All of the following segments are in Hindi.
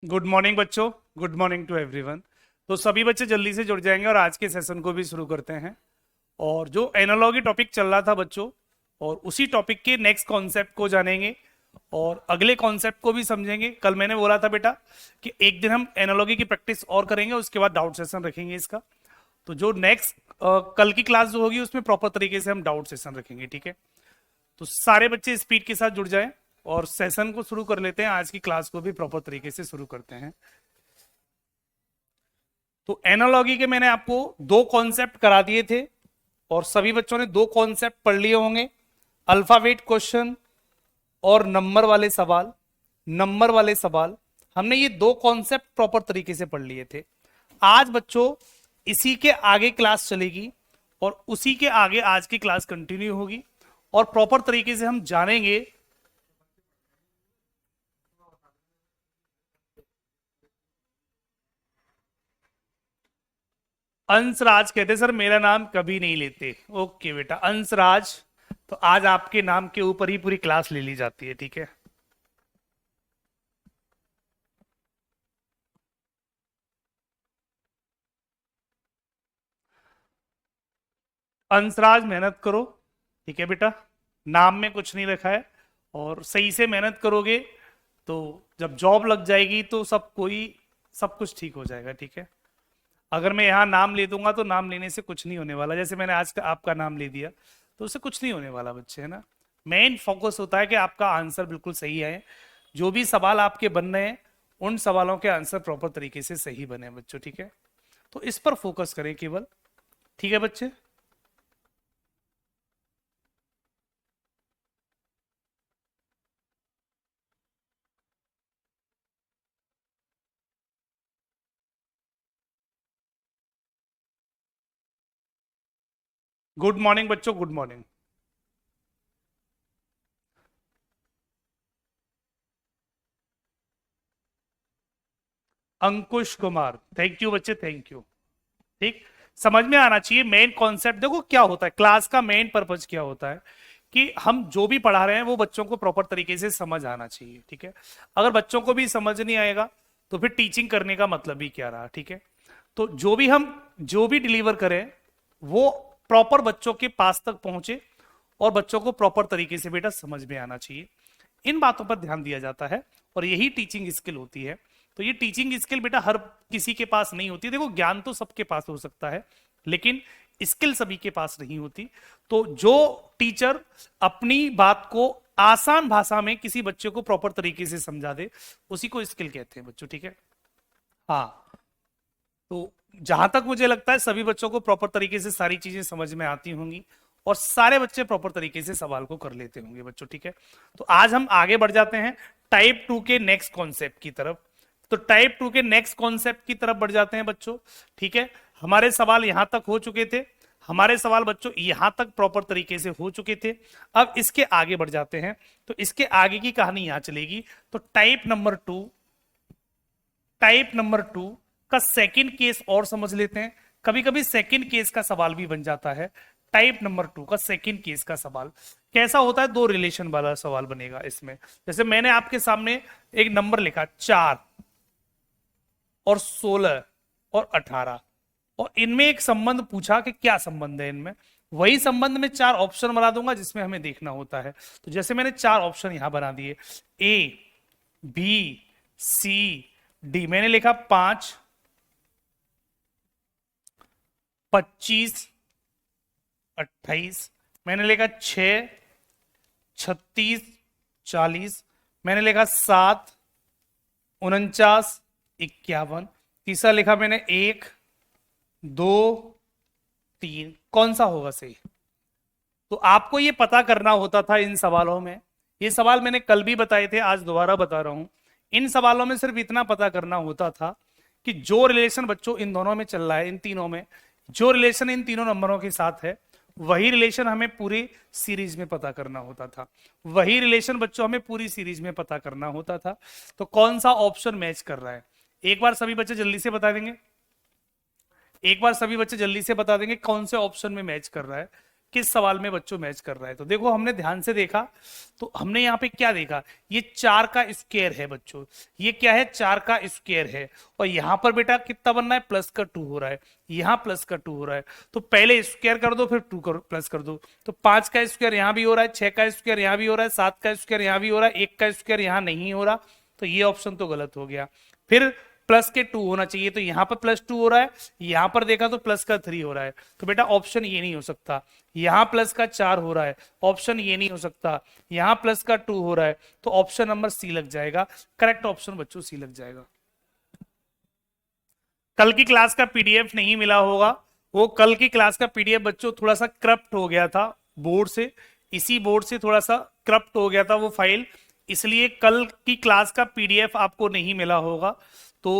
गुड मॉर्निंग बच्चों। Good morning to everyone. तो सभी बच्चे जल्दी से जुड़ जाएंगे और आज के सेशन को भी शुरू करते हैं। और जो एनालॉगी टॉपिक चल रहा था बच्चों, और उसी टॉपिक के नेक्स्ट कॉन्सेप्ट को जानेंगे और अगले कॉन्सेप्ट को भी समझेंगे। कल मैंने बोला था बेटा कि एक दिन हम एनालॉगी की प्रैक्टिस और करेंगे, उसके बाद डाउट सेशन रखेंगे इसका। तो जो नेक्स्ट कल की क्लास जो होगी उसमें प्रॉपर तरीके से हम डाउट सेशन रखेंगे, ठीक है। तो सारे बच्चे स्पीड के साथ जुड़ जाएं और सेशन को शुरू कर लेते हैं। आज की क्लास को भी प्रॉपर तरीके से शुरू करते हैं। तो एनालॉगी के मैंने आपको दो कॉन्सेप्ट करा दिए थे और सभी बच्चों ने दो कॉन्सेप्ट पढ़ लिए होंगे, अल्फाबेट क्वेश्चन और नंबर वाले सवाल। नंबर वाले सवाल हमने ये दो कॉन्सेप्ट प्रॉपर तरीके से पढ़ लिए थे। आज बच्चों इसी के आगे क्लास चलेगी और उसी के आगे आज की क्लास कंटिन्यू होगी और प्रॉपर तरीके से हम जानेंगे। अंशराज कहते सर मेरा नाम कभी नहीं लेते। ओके बेटा अंशराज, तो आज आपके नाम के ऊपर ही पूरी क्लास ले ली जाती है, ठीक है। अंशराज मेहनत करो, ठीक है बेटा। नाम में कुछ नहीं रखा है और सही से मेहनत करोगे तो जब जॉब लग जाएगी तो सब कुछ ठीक हो जाएगा, ठीक है। अगर मैं यहाँ नाम ले दूंगा तो नाम लेने से कुछ नहीं होने वाला। जैसे मैंने आज का आपका नाम ले दिया तो उससे कुछ नहीं होने वाला बच्चे, है ना। मेन फोकस होता है कि आपका आंसर बिल्कुल सही है। जो भी सवाल आपके बन रहे हैं उन सवालों के आंसर प्रॉपर तरीके से सही बने बच्चों, ठीक है। तो इस पर फोकस करें केवल, ठीक है बच्चे। गुड मॉर्निंग बच्चों, good morning. Ankush Kumar, thank you बच्चे, थैंक यू। ठीक, समझ में आना चाहिए मेन कॉन्सेप्ट। देखो क्या होता है, क्लास का मेन पर्पज क्या होता है कि हम जो भी पढ़ा रहे हैं वो बच्चों को प्रॉपर तरीके से समझ आना चाहिए, ठीक है। अगर बच्चों को भी समझ नहीं आएगा तो फिर टीचिंग करने का मतलब ही क्या रहा, ठीक है। तो जो भी डिलीवर करें वो प्रॉपर बच्चों के पास तक पहुंचे और बच्चों को प्रॉपर तरीके से बेटा समझ में आना चाहिए। इन बातों पर ध्यान दिया जाता है और यही टीचिंग स्किल होती है। तो ये टीचिंग स्किल बेटा हर किसी के पास नहीं होती। देखो ज्ञान तो सबके पास हो सकता है लेकिन स्किल सभी के पास नहीं होती। तो जो टीचर अपनी बात को आसान भाषा में किसी बच्चे को प्रॉपर तरीके से समझा दे उसी को स्किल कहते हैं बच्चों, ठीक है। हाँ, तो जहां तक मुझे लगता है सभी बच्चों को प्रॉपर तरीके से सारी चीजें समझ में आती होंगी और सारे बच्चे प्रॉपर तरीके से सवाल को कर लेते होंगे बच्चों, ठीक है। तो आज हम आगे बढ़ जाते हैं टाइप 2 के नेक्स्ट कॉन्सेप्ट की तरफ। तो टाइप 2 के नेक्स्ट कॉन्सेप्ट की तरफ बढ़ जाते हैं बच्चों, ठीक है। हमारे सवाल यहां तक हो चुके थे, हमारे सवाल बच्चों यहां तक प्रॉपर तरीके से हो चुके थे। अब इसके आगे बढ़ जाते हैं। तो इसके आगे की कहानी यहां चलेगी। तो टाइप नंबर 2 का सेकंड केस और समझ लेते हैं। कभी कभी सेकंड केस का सवाल भी बन जाता है। टाइप नंबर 2 का सेकंड केस का सवाल कैसा होता है, दो रिलेशन वाला सवाल बनेगा इसमें। जैसे मैंने आपके सामने एक नंबर लिखा 4 और 16 और 18 और इनमें एक संबंध पूछा कि क्या संबंध है इनमें। वही संबंध में चार ऑप्शन बना दूंगा जिसमें हमें देखना होता है। तो जैसे मैंने चार ऑप्शन यहां बना दिए, ए बी सी डी। मैंने लिखा 5, 25, 28। मैंने लिखा 6, 36, 40। मैंने लिखा 7, 49, 51। तीसरा लिखा मैंने 1, 2, 3। कौन सा होगा सही? तो आपको ये पता करना होता था इन सवालों में। ये सवाल मैंने कल भी बताए थे, आज दोबारा बता रहा हूं। इन सवालों में सिर्फ इतना पता करना होता था कि जो रिलेशन बच्चों इन दोनों में चल रहा है, इन तीनों में जो रिलेशन इन तीनों नंबरों के साथ है वही रिलेशन हमें पूरी सीरीज में पता करना होता था। वही रिलेशन बच्चों हमें पूरी सीरीज में पता करना होता था। तो कौन सा ऑप्शन मैच कर रहा है, एक बार सभी बच्चे जल्दी से बता देंगे। एक बार सभी बच्चे जल्दी से बता देंगे कौन से ऑप्शन में मैच कर रहा है। किस सवाल में बच्चों मैच कर रहा है। तो देखो हमने ध्यान से देखा तो हमने यहाँ पे क्या देखा, ये 4 का स्क्वायर है बच्चों, ये क्या है 4 का स्क्वायर है, और यहाँ पर बेटा कितना बनना है प्लस का 2 हो रहा है, यहाँ प्लस का 2 हो रहा है, तो पहले स्क्वायर कर दो फिर 2 प्लस कर दो, तो 5 का स्क्वायर यहाँ भी हो रहा है, 6 का स्क्वायर यहाँ भी हो रहा है, 7 का स्क्वायर यहाँ भी हो रहा है, 1 का स्क्वायर यहाँ नहीं हो रहा, तो ये ऑप्शन तो गलत हो गया। फिर प्लस के 2 होना चाहिए, तो यहां पर प्लस 2 हो रहा है, यहां पर देखा तो प्लस का 3 हो रहा है, तो बेटा ऑप्शन ये नहीं हो सकता। यहां प्लस का 4 हो रहा है, ऑप्शन ये नहीं हो सकता। यहां प्लस का 2 हो रहा है, तो ऑप्शन नंबर सी लग जाएगा, करेक्ट ऑप्शन बच्चों सी लग जाएगा। कल की क्लास का पीडीएफ नहीं मिला होगा, वो कल की क्लास का पीडीएफ बच्चों थोड़ा सा करप्ट हो गया था बोर्ड से, इसी बोर्ड से थोड़ा सा करप्ट हो गया था वो फाइल, इसलिए कल की क्लास का पीडीएफ आपको नहीं मिला होगा। तो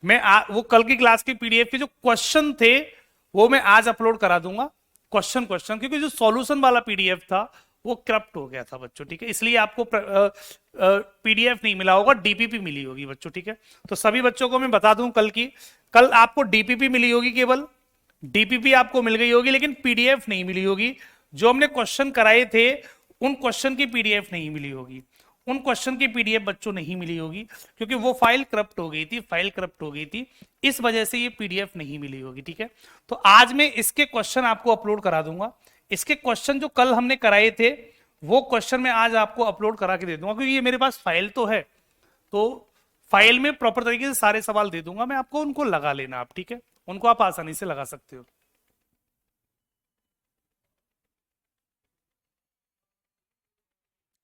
मैं वो कल की क्लास के पीडीएफ के जो क्वेश्चन थे वो मैं आज अपलोड करा दूंगा, क्वेश्चन क्वेश्चन, क्योंकि जो सॉल्यूशन वाला पीडीएफ था वो करप्ट हो गया था बच्चों, ठीक है, इसलिए आपको पीडीएफ नहीं मिला होगा, डीपीपी मिली होगी बच्चों, ठीक है। तो सभी बच्चों को मैं बता दूं कल आपको डीपीपी मिली होगी, केवल डीपीपी आपको मिल गई होगी, लेकिन पीडीएफ नहीं मिली होगी। जो हमने क्वेश्चन कराए थे उन क्वेश्चन की पीडीएफ नहीं मिली होगी, उन क्वेश्चन की पीडीएफ बच्चों नहीं मिली होगी, क्योंकि वो फाइल करप्ट हो गई थी, फाइल करप्ट हो गई थी, इस वजह से ये पीडीएफ नहीं मिली होगी, ठीक है। तो आज मैं इसके क्वेश्चन आपको अपलोड करा दूंगा, इसके क्वेश्चन जो कल हमने कराए थे वो क्वेश्चन मैं आज आपको अपलोड करा के दे दूंगा, क्योंकि ये मेरे पास फाइल तो है, तो फाइल में प्रॉपर तरीके से सारे सवाल दे दूंगा मैं आपको, उनको लगा लेना आप, ठीक है, उनको आप आसानी से लगा सकते हो।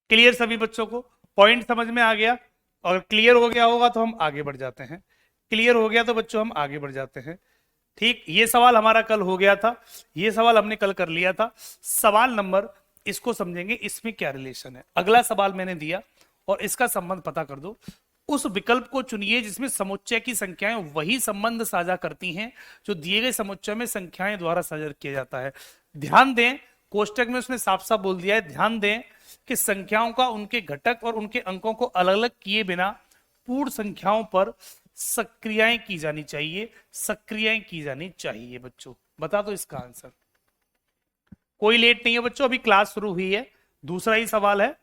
क्लियर सभी बच्चों को, पॉइंट समझ में आ गया? और क्लियर हो गया होगा तो हम आगे बढ़ जाते हैं, क्लियर हो गया तो बच्चों हम आगे बढ़ जाते हैं, ठीक। ये सवाल हमारा कल हो गया था, ये सवाल हमने कल कर लिया था। सवाल नंबर, इसको समझेंगे इसमें क्या रिलेशन है, अगला सवाल मैंने दिया और इसका संबंध पता कर दो। उस विकल्प को चुनिए जिसमें समुच्चय की संख्याएं वही संबंध साझा करती हैं जो दिए गए समुच्चय में संख्याएं द्वारा साझा किया जाता है। ध्यान दें, कोष्टक में उसने साफ साफ बोल दिया है, ध्यान दें कि संख्याओं का उनके घटक और उनके अंकों को अलग अलग किए बिना पूर्ण संख्याओं पर सक्रियाएं की जानी चाहिए, सक्रियाएं की जानी चाहिए। बच्चों बता दो इसका आंसर। कोई लेट नहीं है बच्चों, अभी क्लास शुरू हुई है, दूसरा ही सवाल है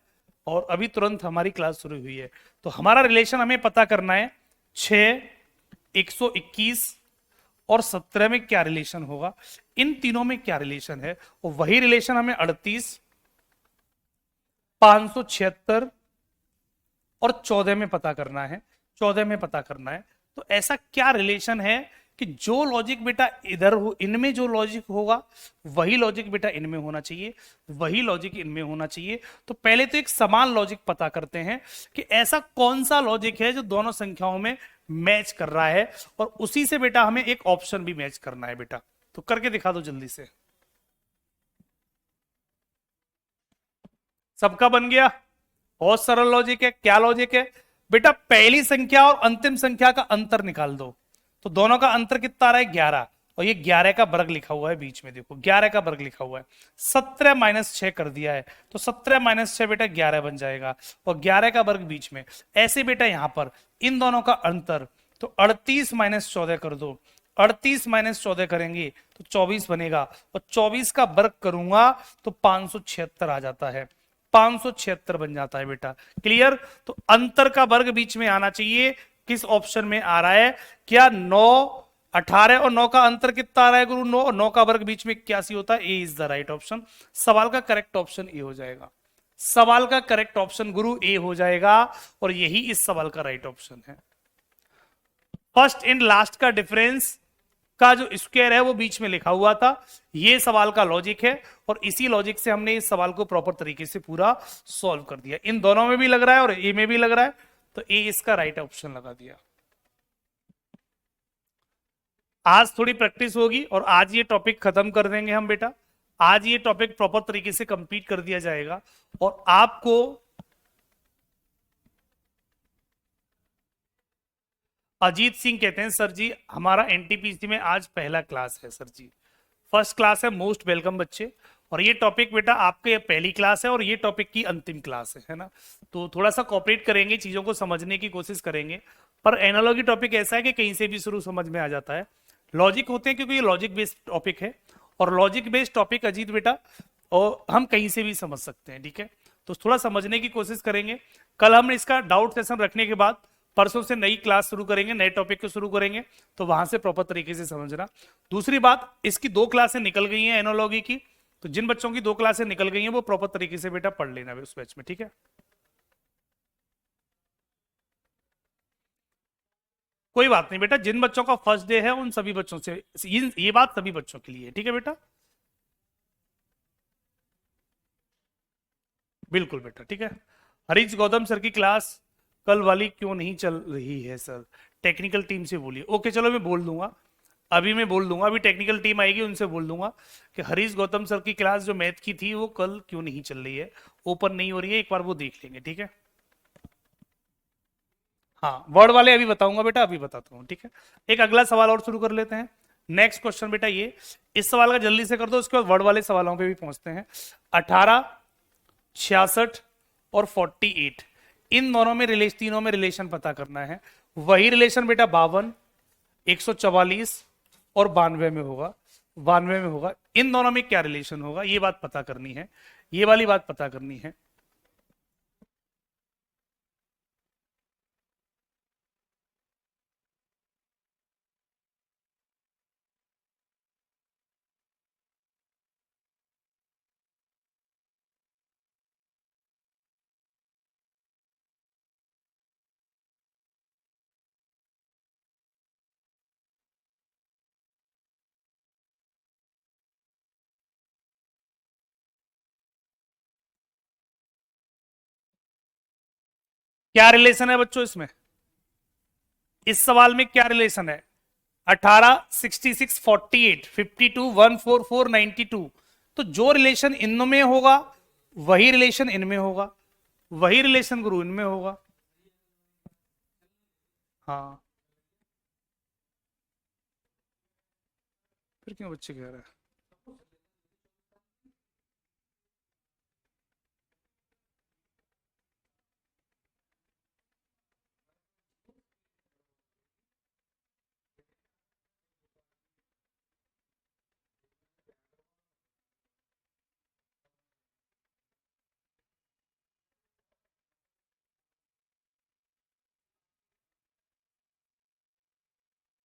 और अभी तुरंत हमारी क्लास शुरू हुई है। तो हमारा रिलेशन हमें पता करना है 6, 121 और 17 में क्या रिलेशन होगा, इन तीनों में क्या रिलेशन है, और वही रिलेशन हमें 38, 576 और 14 में पता करना है, 14 में पता करना है। तो ऐसा क्या रिलेशन है कि जो लॉजिक बेटा इधर हो, इनमें जो लॉजिक होगा वही लॉजिक बेटा इनमें होना चाहिए, वही लॉजिक इनमें होना चाहिए। तो पहले तो एक समान लॉजिक पता करते हैं कि ऐसा कौन सा लॉजिक है जो दोनों संख्याओं में मैच कर रहा है, और उसी से बेटा हमें एक ऑप्शन भी मैच करना है बेटा। तो करके दिखा दो जल्दी से। सबका बन गया? बहुत सरल लॉजिक है। क्या लॉजिक है बेटा? पहली संख्या और अंतिम संख्या का अंतर निकाल दो, तो दोनों का अंतर कितना आ रहा है 11, और ये 11 का वर्ग लिखा हुआ है बीच में, देखो 11 का वर्ग लिखा हुआ है। 17 माइनस 6 कर दिया है, तो 17 माइनस 6 बेटा 11 बन जाएगा, और 11 का वर्ग बीच में। ऐसे बेटा यहां पर इन दोनों का अंतर, तो 38 माइनस 14 कर दो, 38 माइनस 14 करेंगे तो 24 बनेगा, और 24 का वर्ग करूंगा तो 576 आ जाता है, 576 बन जाता है बेटा। क्लियर? तो अंतर का वर्ग बीच में आना चाहिए। किस ऑप्शन में आ रहा है? क्या 9, 18 और 9 का अंतर कितना आ रहा है गुरु? 9 और 9 का वर्ग बीच में 81 होता है। ए इज द राइट ऑप्शन। सवाल का करेक्ट ऑप्शन ए हो जाएगा, सवाल का करेक्ट ऑप्शन गुरु ए हो जाएगा, और यही इस सवाल का राइट ऑप्शन है। फर्स्ट एंड लास्ट का डिफरेंस का जो स्क्वायर है वो बीच में लिखा हुआ था, ये सवाल का लॉजिक है, और इसी लॉजिक से हमने इस सवाल को प्रॉपर तरीके से पूरा सॉल्व कर दिया। इन दोनों में भी लग रहा है और ए में भी लग रहा है, तो ए इसका राइट ऑप्शन लगा दिया। आज थोड़ी प्रैक्टिस होगी और आज ये टॉपिक खत्म कर देंगे हम बेटा। आज ये टॉपिक प्रॉपर तरीके से कंप्लीट कर दिया जाएगा, और आपको अजीत सिंह कहते हैं सर जी हमारा एनटीपीसी में आज पहला क्लास है। सर जी फर्स्ट क्लास है, मोस्ट वेलकम बच्चे। और ये टॉपिक बेटा आपके पहली क्लास है और ये टॉपिक की अंतिम क्लास है ना। तो थोड़ा सा कॉपरेट करेंगे, चीजों को समझने की कोशिश करेंगे। पर एनालॉजी टॉपिक ऐसा है कि कहीं से भी शुरू समझ में आ जाता है। लॉजिक होते हैं क्योंकि ये लॉजिक बेस्ड टॉपिक है, और लॉजिक बेस्ड टॉपिक अजीत बेटा और हम कहीं से भी समझ सकते हैं, ठीक है। तो थोड़ा समझने की कोशिश करेंगे। कल हम इसका डाउट सेशन रखने के बाद परसों से नई क्लास शुरू करेंगे, नए टॉपिक को शुरू करेंगे, तो वहां से प्रॉपर तरीके से समझना। दूसरी बात, इसकी 2 क्लासें निकल गई हैं एनोलॉजी की, तो जिन बच्चों की 2 क्लासें निकल गई हैं वो प्रॉपर तरीके से बेटा पढ़ लेना उस बैच में, ठीक है। कोई बात नहीं बेटा, जिन बच्चों का फर्स्ट डे है उन सभी बच्चों से ये बात सभी बच्चों के लिए है, ठीक है बेटा। बिल्कुल बेटा, ठीक है। हरीश गौतम सर की क्लास कल वाली क्यों नहीं चल रही है सर? टेक्निकल टीम से बोलिए। ओके चलो मैं बोल दूंगा, अभी मैं बोल दूंगा, अभी टेक्निकल टीम आएगी उनसे बोल दूंगा कि हरीश गौतम सर की क्लास जो मैथ की थी वो कल क्यों नहीं चल रही है, ओपन नहीं हो रही है, एक बार वो देख लेंगे, ठीक है। हाँ वर्ड वाले अभी बताऊंगा बेटा, अभी बताता हूँ, ठीक है। एक अगला सवाल और शुरू कर लेते हैं। नेक्स्ट क्वेश्चन बेटा ये, इस सवाल का जल्दी से कर दो, उसके बाद वर्ड वाले सवालों पे भी पहुंचते हैं। 18, 66 और 48, इन दोनों में रिलेशन, तीनों में रिलेशन पता करना है। वही रिलेशन बेटा 52, 144 और 92 में होगा, 92 में होगा। इन दोनों में क्या रिलेशन होगा ये बात पता करनी है, ये वाली बात पता करनी है। क्या रिलेशन है बच्चों इसमें, इस सवाल में क्या रिलेशन है? 18, 66, 48, 52, 144, 92, तो जो रिलेशन इनमें होगा वही रिलेशन इनमें होगा, वही रिलेशन गुरु इनमें होगा। हाँ फिर क्यों बच्चे कह रहे हैं?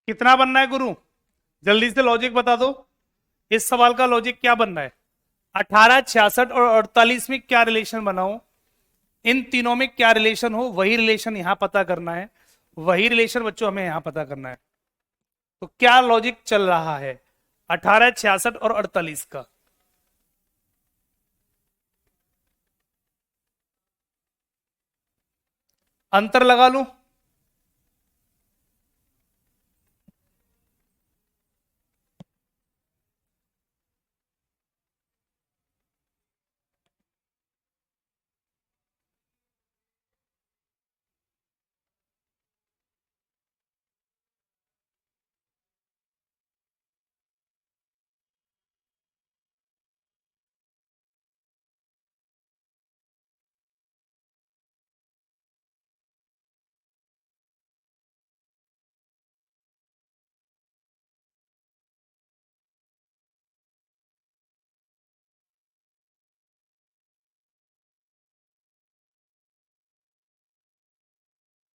कितना बनना है गुरु, जल्दी से लॉजिक बता दो, इस सवाल का लॉजिक क्या बनना है? 18, 66 और 48 में क्या रिलेशन बनाओ, इन तीनों में क्या रिलेशन हो, वही रिलेशन यहां पता करना है, वही रिलेशन बच्चों हमें यहां पता करना है। तो क्या लॉजिक चल रहा है 18, 66 और 48 का? अंतर लगा लूं?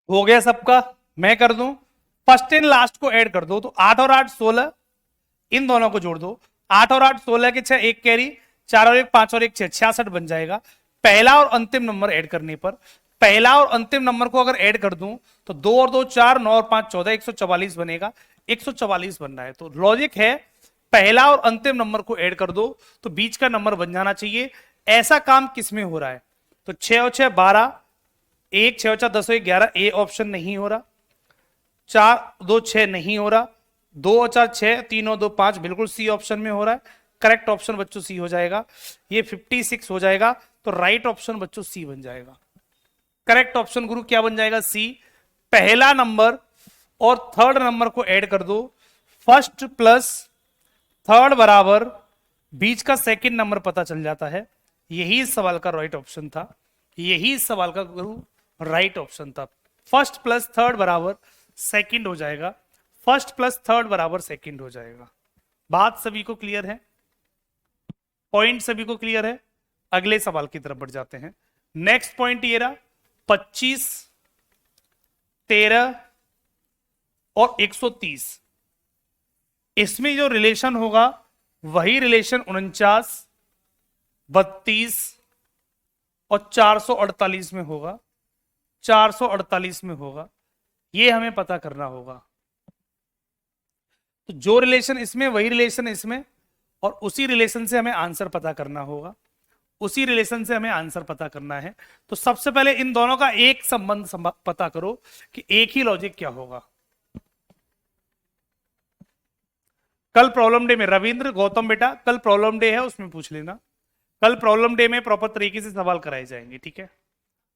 हो गया सबका? मैं कर दूं, फर्स्ट एंड लास्ट को ऐड कर दो, तो 8 और 8 16, इन दोनों को जोड़ दो, 8 और 8 16 के 6, एक कैरी, 4 और 1 5 और 1 6, 66 बन जाएगा। पहला और अंतिम नंबर ऐड करने पर, पहला और अंतिम नंबर को अगर ऐड कर दूं तो 2 और 2 4, 9 और 5 14, 144 बनेगा, 144 बनना है। तो लॉजिक है पहला और अंतिम नंबर को ऐड कर दो तो बीच का नंबर बन जाना चाहिए। ऐसा काम किसमें हो रहा है? तो 6 और 6 12, 1 6 और 4 10 और 1 11, ए ऑप्शन नहीं हो रहा, 4 2 6 नहीं हो रहा, 2 और 4 6, 3 और 2 5, बिल्कुल सी ऑप्शन में हो रहा है। करेक्ट ऑप्शन बच्चों सी हो जाएगा, ये 56 हो जाएगा, तो राइट ऑप्शन बच्चों सी बन जाएगा। करेक्ट ऑप्शन गुरु क्या बन जाएगा? सी। पहला नंबर और थर्ड नंबर को ऐड कर दो, फर्स्ट प्लस थर्ड बराबर बीच का सेकंड नंबर पता चल जाता है। यही इस सवाल का राइट ऑप्शन था, यही इस सवाल का गुरु राइट ऑप्शन था। फर्स्ट प्लस थर्ड बराबर सेकंड हो जाएगा, फर्स्ट प्लस थर्ड बराबर सेकंड हो जाएगा। बात सभी को क्लियर है? पॉइंट सभी को क्लियर है? अगले सवाल की तरफ बढ़ जाते हैं। नेक्स्ट पॉइंट ये रहा, 25, 13 और 130। इसमें जो रिलेशन होगा वही रिलेशन 49, 32 और 448 में होगा। 448 में होगा, ये हमें पता करना होगा। तो जो रिलेशन इसमें वही रिलेशन इसमें, और उसी रिलेशन से हमें आंसर पता करना होगा। उसी रिलेशन से हमें आंसर पता करना है। तो सबसे पहले इन दोनों का एक संबंध पता करो कि एक ही लॉजिक क्या होगा। कल प्रॉब्लम डे में रविंद्र गौतम बेटा, कल प्रॉब्लम डे है, उसमें पूछ लेना। कल प्रॉब्लम डे में प्रॉपर तरीके से सवाल कराए जाएंगे, ठीक है?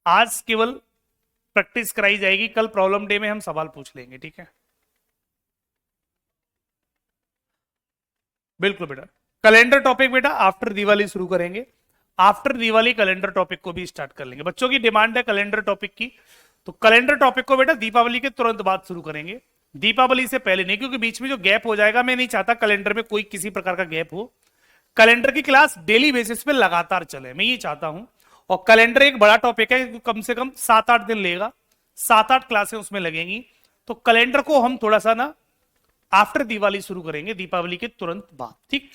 आज केवल प्रैक्टिस कराई जाएगी, कल प्रॉब्लम डे में हम सवाल पूछ लेंगे, ठीक है? बिल्कुल बेटा। कैलेंडर टॉपिक बेटा आफ्टर दिवाली शुरू करेंगे। आफ्टर दिवाली कैलेंडर टॉपिक को भी स्टार्ट कर लेंगे। बच्चों की डिमांड है कैलेंडर टॉपिक की, तो कैलेंडर टॉपिक को बेटा दीपावली के तुरंत बाद शुरू करेंगे, दीपावली से पहले नहीं, क्योंकि बीच में जो गैप हो जाएगा, मैं नहीं चाहता कैलेंडर में कोई किसी प्रकार का गैप हो। कैलेंडर की क्लास डेली बेसिस पे लगातार चले, मैं ये चाहता हूं। और कैलेंडर एक बड़ा टॉपिक है, कम से कम 7-8 दिन लेगा, 7-8 क्लासें उसमें लगेंगी। तो कैलेंडर को हम थोड़ा सा ना आफ्टर दिवाली शुरू करेंगे, दीपावली के तुरंत बाद, ठीक?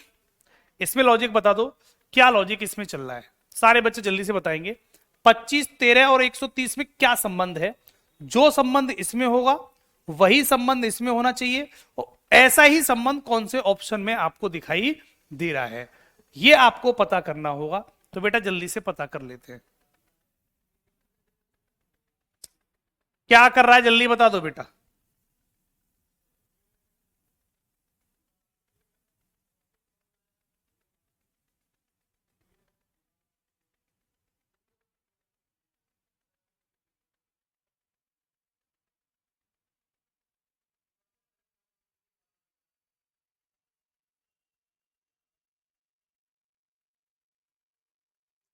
इसमें लॉजिक बता दो, क्या लॉजिक इसमें चल रहा है, सारे बच्चे जल्दी से बताएंगे। 25, 13 और 130 में क्या संबंध है? जो संबंध इसमें होगा वही संबंध इसमें होना चाहिए, और ऐसा ही संबंध कौन से ऑप्शन में आपको दिखाई दे रहा है, ये आपको पता करना होगा। तो बेटा जल्दी से पता कर लेते हैं, क्या कर रहा है, जल्दी बता दो बेटा।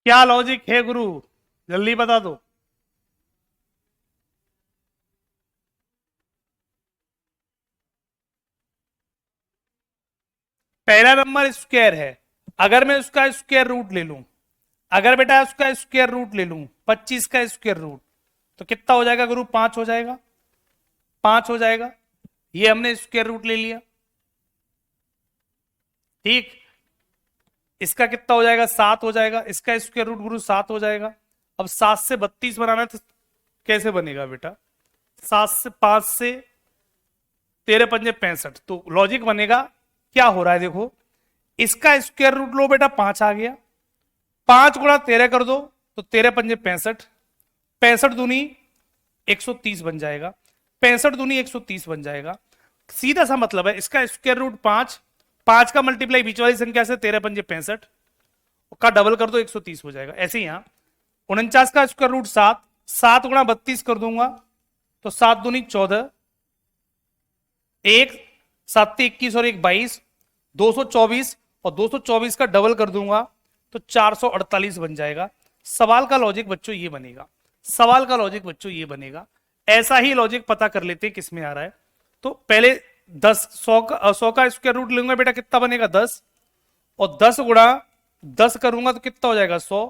क्या लॉजिक है गुरु, जल्दी बता दो। पहला नंबर स्क्वायर है, अगर मैं उसका स्क्वायर रूट ले लूं, अगर बेटा उसका स्क्वायर रूट ले लूं, 25 का स्क्वायर रूट, तो कितना हो जाएगा गुरु? 5 हो जाएगा, 5 हो जाएगा। ये हमने स्क्वायर रूट ले लिया, ठीक? इसका कितना हो जाएगा? 7 हो जाएगा। इसका स्क्वायर रूट गुरु 7 हो जाएगा। अब 7 से 32 बनाना है तो कैसे बनेगा बेटा? 7 से 5 से 13 पंजे 65, तो लॉजिक बनेगा। क्या हो रहा है देखो, इसका स्क्वायर रूट लो बेटा, 5 आ गया, 5 गुणा 13 कर दो तो 13 पंजे 65, 65 दूनी 130 बन जाएगा, 65 दूनी 130 बन जाएगा। सीधा सा मतलब है, इसका स्क्वायर रूट 5, 5 का मल्टीप्लाई बीच वाली संख्या से 13 पंजे 65 का डबल कर दो 130 हो जाएगा। ऐसे ही यहां 49 का स्क्वायर रूट 7, 7 गुणा 32 कर दूंगा तो 7 दूनी 14, 1 7 21 और 1 22, 224, और 224 का डबल कर दूंगा तो 448 बन जाएगा। सवाल का लॉजिक बच्चों ये बनेगा, सवाल का लॉजिक बच्चों ये बनेगा। ऐसा ही लॉजिक पता कर लेते हैं किस में आ रहा है। तो पहले 100 का स्क्वायर रूट लूंगा बेटा, कितना बनेगा? 10, और 10 गुणा 10 करूंगा तो कितना हो जाएगा? 100,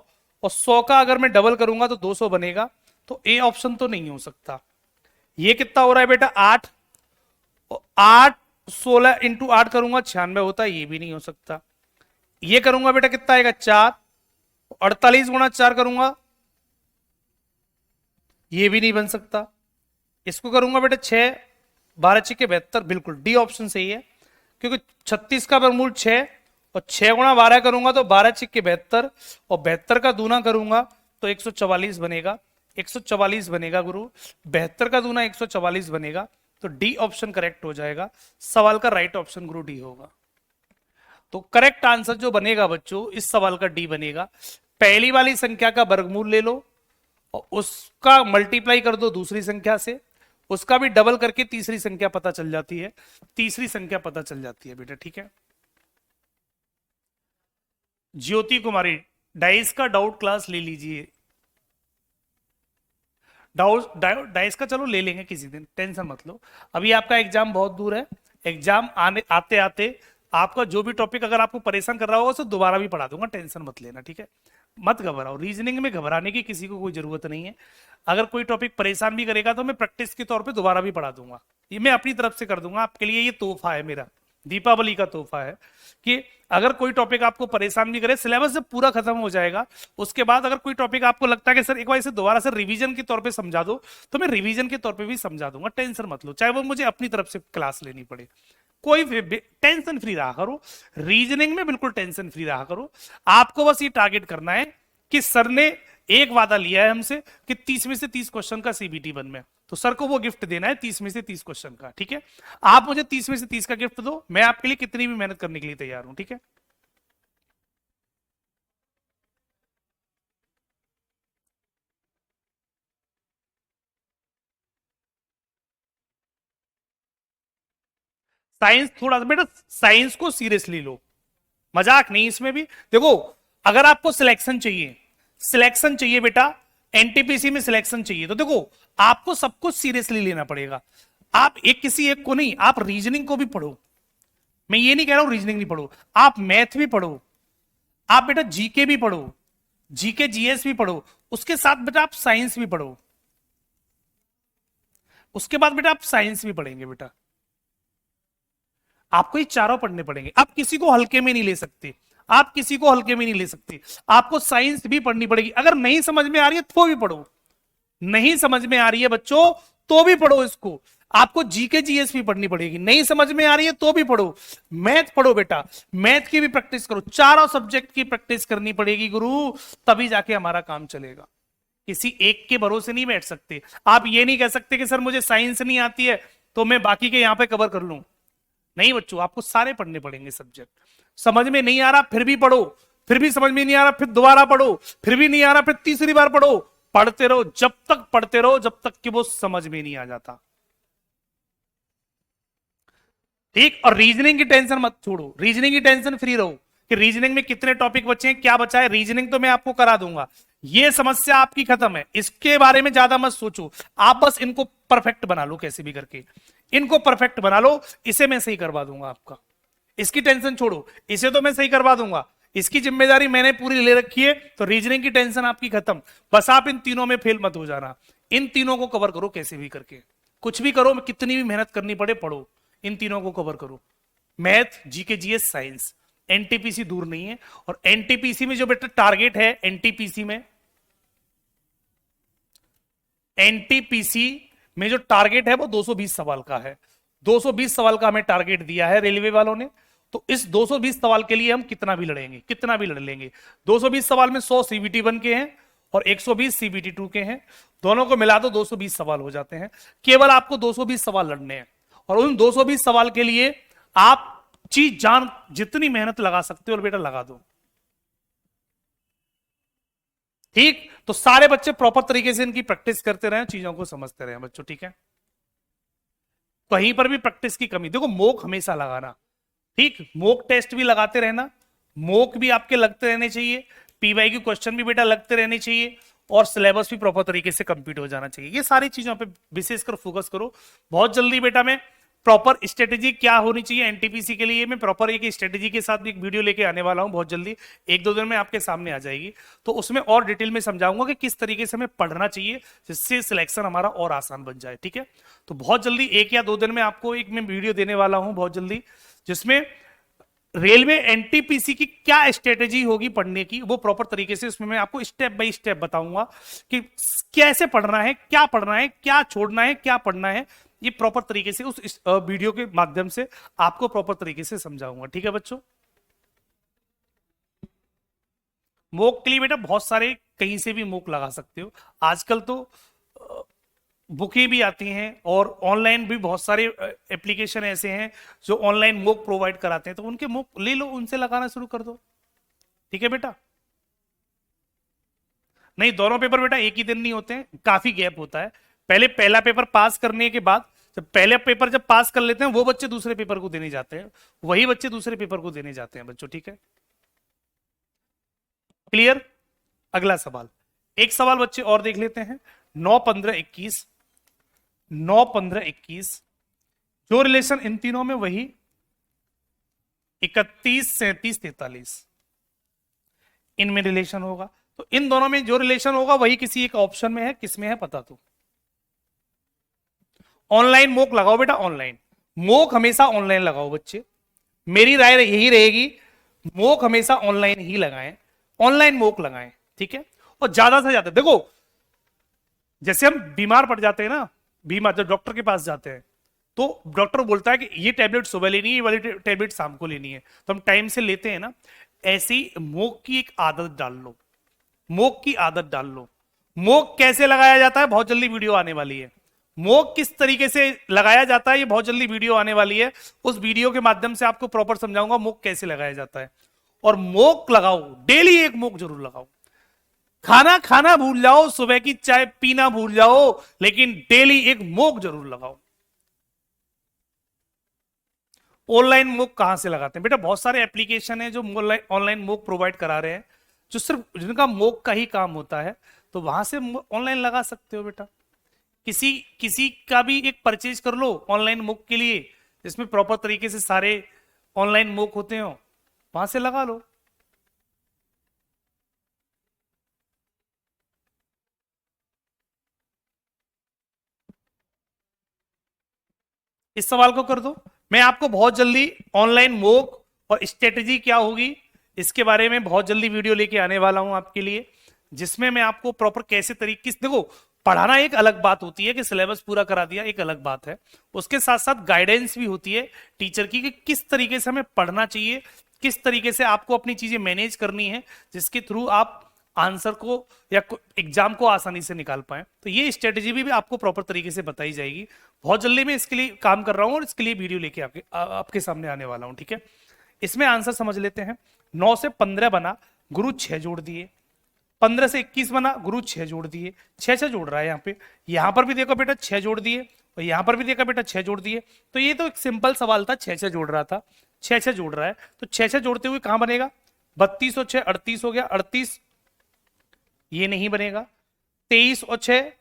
और 100 का अगर मैं डबल करूंगा तो 200 बनेगा। तो ए ऑप्शन तो नहीं हो सकता। ये कितना हो रहा है बेटा? 8, 8 16 इंटू 8 करूंगा 96 होता है, ये भी नहीं हो सकता। ये करूंगा बेटा कितना आएगा? 4, 48 गुणा 4 करूंगा, ये भी नहीं बन सकता। इसको करूंगा बेटा 6, 12 छिके 72, बिल्कुल डी ऑप्शन सही है, क्योंकि 36 का वर्गमूल 6, और 6 गुणा 12 करूंगा तो 12 छिके 72, और 72 का दूना करूंगा तो 144 बनेगा, 144 बनेगा गुरु, 72 का दूना 144 बनेगा। तो डी ऑप्शन करेक्ट हो जाएगा। सवाल का राइट ऑप्शन गुरु डी होगा। तो करेक्ट आंसर जो बनेगा बच्चों इस सवाल का डी बनेगा। पहली वाली संख्या का वर्गमूल ले लो और उसका मल्टीप्लाई कर दो दूसरी संख्या से, उसका भी डबल करके तीसरी संख्या पता चल जाती है, तीसरी संख्या पता चल जाती है बेटा, ठीक है? ज्योति कुमारी, डाइस का डाउट क्लास ले लीजिए। डाइस का चलो ले लेंगे किसी दिन, टेंशन मत लो। अभी आपका एग्जाम बहुत दूर है, एग्जाम आने आते आते आपका जो भी टॉपिक अगर आपको परेशान कर रहा होगा उसे दोबारा भी पढ़ा दूंगा, टेंशन मत लेना, ठीक है। मत घबराओ, रीजनिंग में घबराने की किसी को कोई जरूरत नहीं है। अगर कोई टॉपिक परेशान भी करेगा तो मैं प्रैक्टिस के तौर पे दोबारा भी पढ़ा दूंगा, ये मैं अपनी तरफ से कर दूंगा आपके लिए। ये तोहफा है मेरा, दीपावली का तोहफा है कि अगर कोई टॉपिक आपको परेशान भी करे, सिलेबस जब पूरा खत्म हो जाएगा उसके बाद अगर कोई टॉपिक आपको लगता है कि सर एक बार इसे दोबारा से रिवीजन के तौर पे समझा दो, तो मैं रिवीजन के तौर पे भी समझा दूंगा, टेंशन मत लो, चाहे वो मुझे अपनी तरफ से क्लास लेनी पड़े। कोई टेंशन फ्री रहा करो, रीजनिंग में बिल्कुल टेंशन फ्री रहा करो। आपको बस ये टारगेट करना है कि सर ने एक वादा लिया है हमसे कि 30 में से 30 क्वेश्चन का सीबीटी 1 में, तो सर को वो गिफ्ट देना है 30 में से 30 क्वेश्चन का, ठीक है। आप मुझे 30 में से 30 का गिफ्ट दो, मैं आपके लिए कितनी भी मेहनत करने के लिए तैयार हूं, ठीक है। साइंस थोड़ा सा बेटा, साइंस को सीरियसली लो, मजाक नहीं इसमें भी। देखो अगर आपको सिलेक्शन चाहिए, सिलेक्शन चाहिए बेटा, एनटीपीसी में सिलेक्शन चाहिए, तो देखो आपको सब कुछ सीरियसली लेना पड़ेगा। आप एक किसी एक को नहीं, आप रीजनिंग को भी पढ़ो, मैं ये नहीं कह रहा हूं रीजनिंग नहीं पढ़ो, आप मैथ भी पढ़ो, आप बेटा जीके भी पढ़ो, जीके जीएस भी पढ़ो, उसके साथ बेटा आप साइंस भी पढ़ो, उसके बाद बेटा आप साइंस भी पढ़ेंगे बेटा। आपको ये चारों पढ़ने पड़ेंगे, आप किसी को हल्के में नहीं ले सकते, आप किसी को हल्के में नहीं ले सकते। आपको साइंस भी पढ़नी पड़ेगी, अगर नहीं समझ में आ रही है तो भी पढ़ो, नहीं समझ में आ रही है बच्चों तो भी पढ़ो इसको। आपको जीके जीएस भी पढ़नी पड़ेगी, नहीं समझ में आ रही है तो भी पढ़ो। मैथ पढ़ो बेटा, मैथ की भी प्रैक्टिस करो, चारों सब्जेक्ट की प्रैक्टिस करनी पड़ेगी गुरु, तभी जाके हमारा काम चलेगा। किसी एक के भरोसे नहीं बैठ सकते। आप ये नहीं कह सकते कि सर मुझे साइंस नहीं आती है तो मैं बाकी के यहां पे कवर कर लूं, नहीं बच्चों, आपको सारे पढ़ने पड़ेंगे सब्जेक्ट। समझ में नहीं आ रहा फिर भी पढ़ो, फिर भी समझ में नहीं आ रहा फिर दोबारा पढ़ो, फिर भी नहीं आ रहा फिर तीसरी बार पढ़ो, पढ़ते रहो, जब तक पढ़ते रहो जब तक कि वो समझ में नहीं आ जाता, ठीक। और रीजनिंग की टेंशन मत छोड़ो, रीजनिंग की टेंशन फ्री रहो कि रीजनिंग में कितने टॉपिक बचे हैं, क्या बचा है, रीजनिंग तो मैं आपको करा दूंगा, ये समस्या आपकी खत्म है, इसके बारे में ज्यादा मत सोचो, आप बस इनको परफेक्ट बना लो, कैसे भी करके इनको परफेक्ट बना लो, इसे मैं सही करवा दूंगा आपका, इसकी टेंशन छोड़ो, इसे तो मैं सही करवा दूंगा, इसकी जिम्मेदारी मैंने पूरी ले रखी है, तो रीजनिंग की टेंशन आपकी खत्म। बस आप इन तीनों में फेल मत हो जाना, इन तीनों को कवर करो कैसे भी करके, कुछ भी करो, कितनी भी मेहनत करनी पड़े पढ़ो, इन तीनों को कवर करो, math GK GS science. NTPC दूर नहीं है, और एनटीपीसी में जो बेटा टारगेट है, एनटीपीसी में जो टारगेट है वो 220 सवाल का है, 220 सवाल का हमें टारगेट दिया है रेलवे वालों ने। तो इस 220 सवाल के लिए हम कितना भी लड़ेंगे, कितना भी लड़ लेंगे। 220 सवाल में 100 सीबीटी 1 के हैं और 120 सीबीटी 2 के हैं, दोनों को मिला दो 220 सवाल हो जाते हैं। केवल आपको 220 सवाल लड़ने हैं, और उन 220 सवाल के लिए आप चीज जान जितनी मेहनत लगा सकते हो और बेटा लगा दो, ठीक। तो सारे बच्चे प्रॉपर तरीके से इनकी प्रैक्टिस करते रहे, चीजों को समझते रहे बच्चों, ठीक है। कहीं पर भी प्रैक्टिस की कमी, देखो मोक हमेशा लगाना, ठीक, मोक टेस्ट भी लगाते रहना, मोक भी आपके लगते रहने चाहिए, पीवाई के क्वेश्चन भी बेटा लगते रहने चाहिए, और सिलेबस भी प्रॉपर तरीके से कंप्लीट हो जाना चाहिए। ये सारी चीजों पे विशेषकर फोकस करो। बहुत जल्दी बेटा मैं प्रॉपर स्ट्रेटेजी क्या होनी चाहिए एनटीपीसी के लिए, मैं प्रॉपर एक स्ट्रेटेजी के साथ भी एक वीडियो लेके आने वाला हूं बहुत जल्दी, 1-2 दिन में आपके सामने आ जाएगी। तो उसमें और डिटेल में समझाऊंगा कि किस तरीके से हमें पढ़ना चाहिए जिससे सिलेक्शन हमारा और आसान बन जाए, ठीक है। तो बहुत जल्दी 1 या 2 दिन में आपको एक मैं वीडियो देने वाला हूं बहुत जल्दी, जिसमें रेलवे एनटीपीसी की क्या स्ट्रेटेजी होगी पढ़ने की, वो प्रॉपर तरीके से उसमें मैं आपको स्टेप बाय स्टेप बताऊंगा कि कैसे पढ़ना है, क्या पढ़ना है, क्या छोड़ना है, क्या पढ़ना है, ये प्रॉपर तरीके से उस वीडियो के माध्यम से आपको प्रॉपर तरीके से समझाऊंगा, ठीक है बच्चों। मोक के लिए बेटा बहुत सारे कहीं से भी मोक लगा सकते हो, आजकल तो बुकें भी आती हैं और ऑनलाइन भी बहुत सारे एप्लीकेशन ऐसे हैं जो ऑनलाइन मोक प्रोवाइड कराते हैं, तो उनके मोक ले लो, उनसे लगाना शुरू कर दो, ठीक है बेटा। नहीं, दोनों पेपर बेटा एक ही दिन नहीं होते हैं, काफी गैप होता है। पहले पहला पेपर पास करने के बाद, जब पहले पेपर जब पास कर लेते हैं वो बच्चे दूसरे पेपर को देने जाते हैं, वही बच्चे दूसरे पेपर को देने जाते हैं बच्चों, ठीक है। क्लियर। अगला सवाल, एक सवाल बच्चे और देख लेते हैं। 9-15-21, 9-15-21, जो रिलेशन इन तीनों में वही 31, 37, 43 इनमें रिलेशन होगा। तो इन दोनों में जो रिलेशन होगा वही किसी एक ऑप्शन में है, किसमें है पता तो। ऑनलाइन मोक लगाओ बेटा, ऑनलाइन मोक हमेशा ऑनलाइन लगाओ बच्चे, मेरी राय यही रहेगी, मोक हमेशा ऑनलाइन ही लगाएं, ऑनलाइन मोक लगाएं, ठीक है। और ज्यादा से ज्यादा देखो, जैसे हम बीमार पड़ जाते हैं ना, बीमार जब डॉक्टर के पास जाते हैं तो डॉक्टर बोलता है कि ये टैबलेट सुबह लेनी है, ये वाली टैबलेट शाम को लेनी है, तो हम टाइम से लेते हैं ना। ऐसी मोक की एक आदत डाल लो, मोक की आदत डाल लो। मोक कैसे लगाया जाता है, बहुत जल्दी वीडियो आने वाली है। मोक किस तरीके से लगाया जाता है, ये बहुत जल्दी वीडियो आने वाली है, उस वीडियो के माध्यम से आपको प्रॉपर समझाऊंगा मोक कैसे लगाया जाता है। और मोक लगाओ, डेली एक मोक जरूर लगाओ। खाना खाना भूल जाओ, सुबह की चाय पीना भूल जाओ, लेकिन डेली एक मोक जरूर लगाओ। ऑनलाइन मोक कहां से लगाते हैं बेटा, बहुत सारे एप्लीकेशन है जो ऑनलाइन मोक प्रोवाइड करा रहे हैं, जो सिर्फ जिनका मोक का ही काम होता है, तो वहां से ऑनलाइन लगा सकते हो बेटा। किसी किसी का भी एक परचेज कर लो ऑनलाइन मोक के लिए, जिसमें प्रॉपर तरीके से सारे ऑनलाइन मोक होते हो, वहां से लगा लो। इस सवाल को कर दो। मैं आपको बहुत जल्दी ऑनलाइन मोक और स्ट्रेटेजी क्या होगी इसके बारे में बहुत जल्दी वीडियो लेके आने वाला हूं आपके लिए, जिसमें मैं आपको प्रॉपर कैसे तरीके से, देखो पढ़ाना एक अलग बात होती है कि सिलेबस पूरा करा दिया, एक अलग बात है, उसके साथ साथ गाइडेंस भी होती है टीचर की कि किस तरीके से हमें पढ़ना चाहिए, किस तरीके से आपको अपनी चीजें मैनेज करनी है, जिसके थ्रू आप आंसर को या एग्जाम को आसानी से निकाल पाए। तो ये स्ट्रेटेजी भी आपको प्रॉपर तरीके से बताई जाएगी। बहुत जल्दी मैं इसके लिए काम कर रहा हूं और इसके लिए वीडियो लेके आपके सामने आने वाला हूं, ठीक है। इसमें आंसर समझ लेते हैं। 9 से 15 बना, गुरु 6 जोड़ दिए। 15 से 21 बना, गुरु 6 जोड़ दिए। 6 जोड़ रहा है यहाँ पे, यहां पर भी देखो बेटा 6 जोड़ दिए, और यहां पर भी देखा बेटा 6 जोड़ दिए। तो ये तो एक सिंपल सवाल था, 6 जोड़ रहा था, 6 जोड़ रहा है, तो 6 जोड़ते हुए कहां बनेगा, 32 और 6 38 हो गया, 38 ये नहीं बनेगा, 23 और 6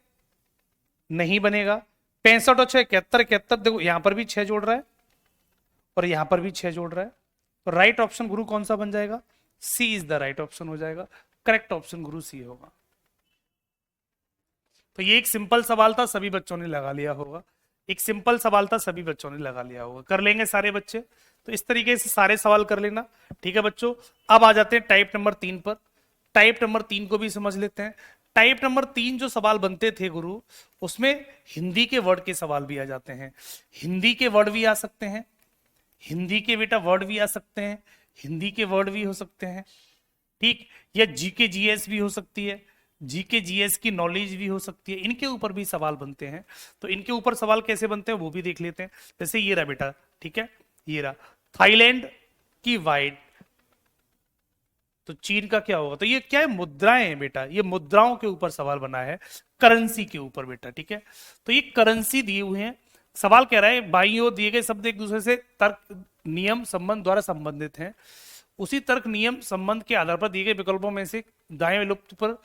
नहीं बनेगा, 65 और 6 71, 71 देखो यहां पर भी 6 जोड़ रहा है और यहां पर भी 6 जोड़ रहा है। तो राइट ऑप्शन गुरु कौन सा बन जाएगा, सी इज द राइट ऑप्शन हो जाएगा। करेक्ट ऑप्शन गुरु सी होगा। तो ये एक सिंपल सवाल था, सभी बच्चों ने लगा लिया होगा, एक सिंपल सवाल था, सभी बच्चों ने लगा लिया होगा। कर लेंगे सारे बच्चे, तो इस तरीके से सारे सवाल कर लेना, ठीक है बच्चों। अब आ जाते हैं टाइप नंबर 3 पर। टाइप नंबर 3 को भी समझ लेते हैं। टाइप नंबर 3 जो सवाल बनते थे गुरु, उसमें हिंदी के वर्ड के सवाल भी आ जाते हैं। हिंदी के वर्ड भी आ सकते हैं, हिंदी के बेटा वर्ड भी आ सकते हैं, हिंदी के वर्ड भी हो सकते हैं, ठीक। या जीके जीएस भी हो सकती है, जीके जीएस की नॉलेज भी हो सकती है, इनके ऊपर भी सवाल बनते हैं। तो इनके ऊपर सवाल कैसे बनते हैं वो भी देख लेते हैं। जैसे ये रहा बेटा, ठीक है, ये रहा थाईलैंड की वाइड, तो चीन का क्या होगा, तो ये क्या है, मुद्राएं हैं बेटा, ये मुद्राओं के ऊपर सवाल बना है, करेंसी के ऊपर बेटा, ठीक है। तो ये करेंसी दिए हुए हैं, सवाल कह रहा है बाईं ओर दिए गए शब्द एक दूसरे से तर्क नियम संबंध द्वारा संबंधित हैं, उसी तर्क नियम संबंध के आधार पर दिए गए विकल्पों में से दाएं विकल्प पर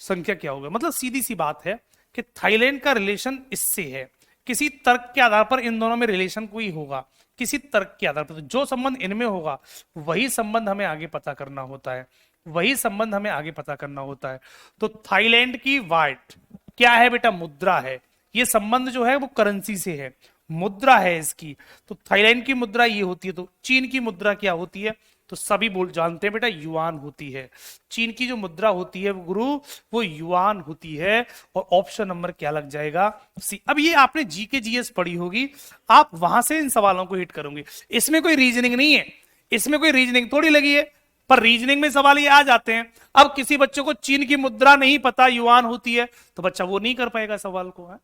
संख्या क्या होगा। मतलब सीधी सी बात है कि थाईलैंड का रिलेशन इससे है, किसी तर्क के आधार पर इन दोनों में रिलेशन कोई होगा, किसी तर्क के आधार पर जो संबंध इनमें होगा वही संबंध हमें आगे पता करना होता है, वही संबंध हमें आगे पता करना होता है। तो थाईलैंड की वाट क्या है बेटा, मुद्रा है, ये संबंध जो है वो करेंसी से है, मुद्रा है इसकी। तो थाईलैंड की मुद्रा ये होती है, तो चीन की मुद्रा क्या होती है, तो सभी बोल जानते हैं बेटा युआन होती है। चीन की जो मुद्रा होती है गुरु वो युआन होती है, और ऑप्शन नंबर क्या लग जाएगा, सी। अब ये आपने जीके जीएस पढ़ी होगी, आप वहां से इन सवालों को हिट करोगे, इसमें कोई रीजनिंग नहीं है, इसमें कोई रीजनिंग थोड़ी लगी है, पर रीजनिंग में सवाल ये आ जाते हैं। अब किसी बच्चे को चीन की मुद्रा नहीं पता युआन होती है, तो बच्चा वो नहीं कर पाएगा सवाल को, है?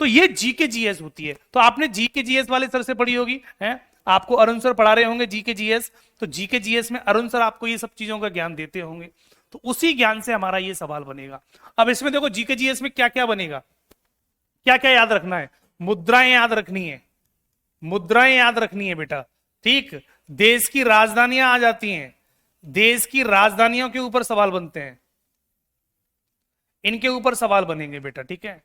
तो ये जीके जीएस होती है। तो आपने जीके जीएस वाले सर से पढ़ी होगी, है, आपको अरुण सर पढ़ा रहे होंगे जीके जीएस, तो जीके जीएस में अरुण सर आपको ये सब चीजों का ज्ञान देते होंगे, तो उसी ज्ञान से हमारा ये सवाल बनेगा। अब इसमें देखो जीके जीएस में क्या क्या बनेगा, क्या क्या याद रखना है, मुद्राएं याद रखनी है, मुद्राएं याद रखनी है बेटा, ठीक। देश की राजधानियां आ जाती हैं, देश की राजधानियों के ऊपर सवाल बनते हैं, इनके ऊपर सवाल बनेंगे बेटा, ठीक है।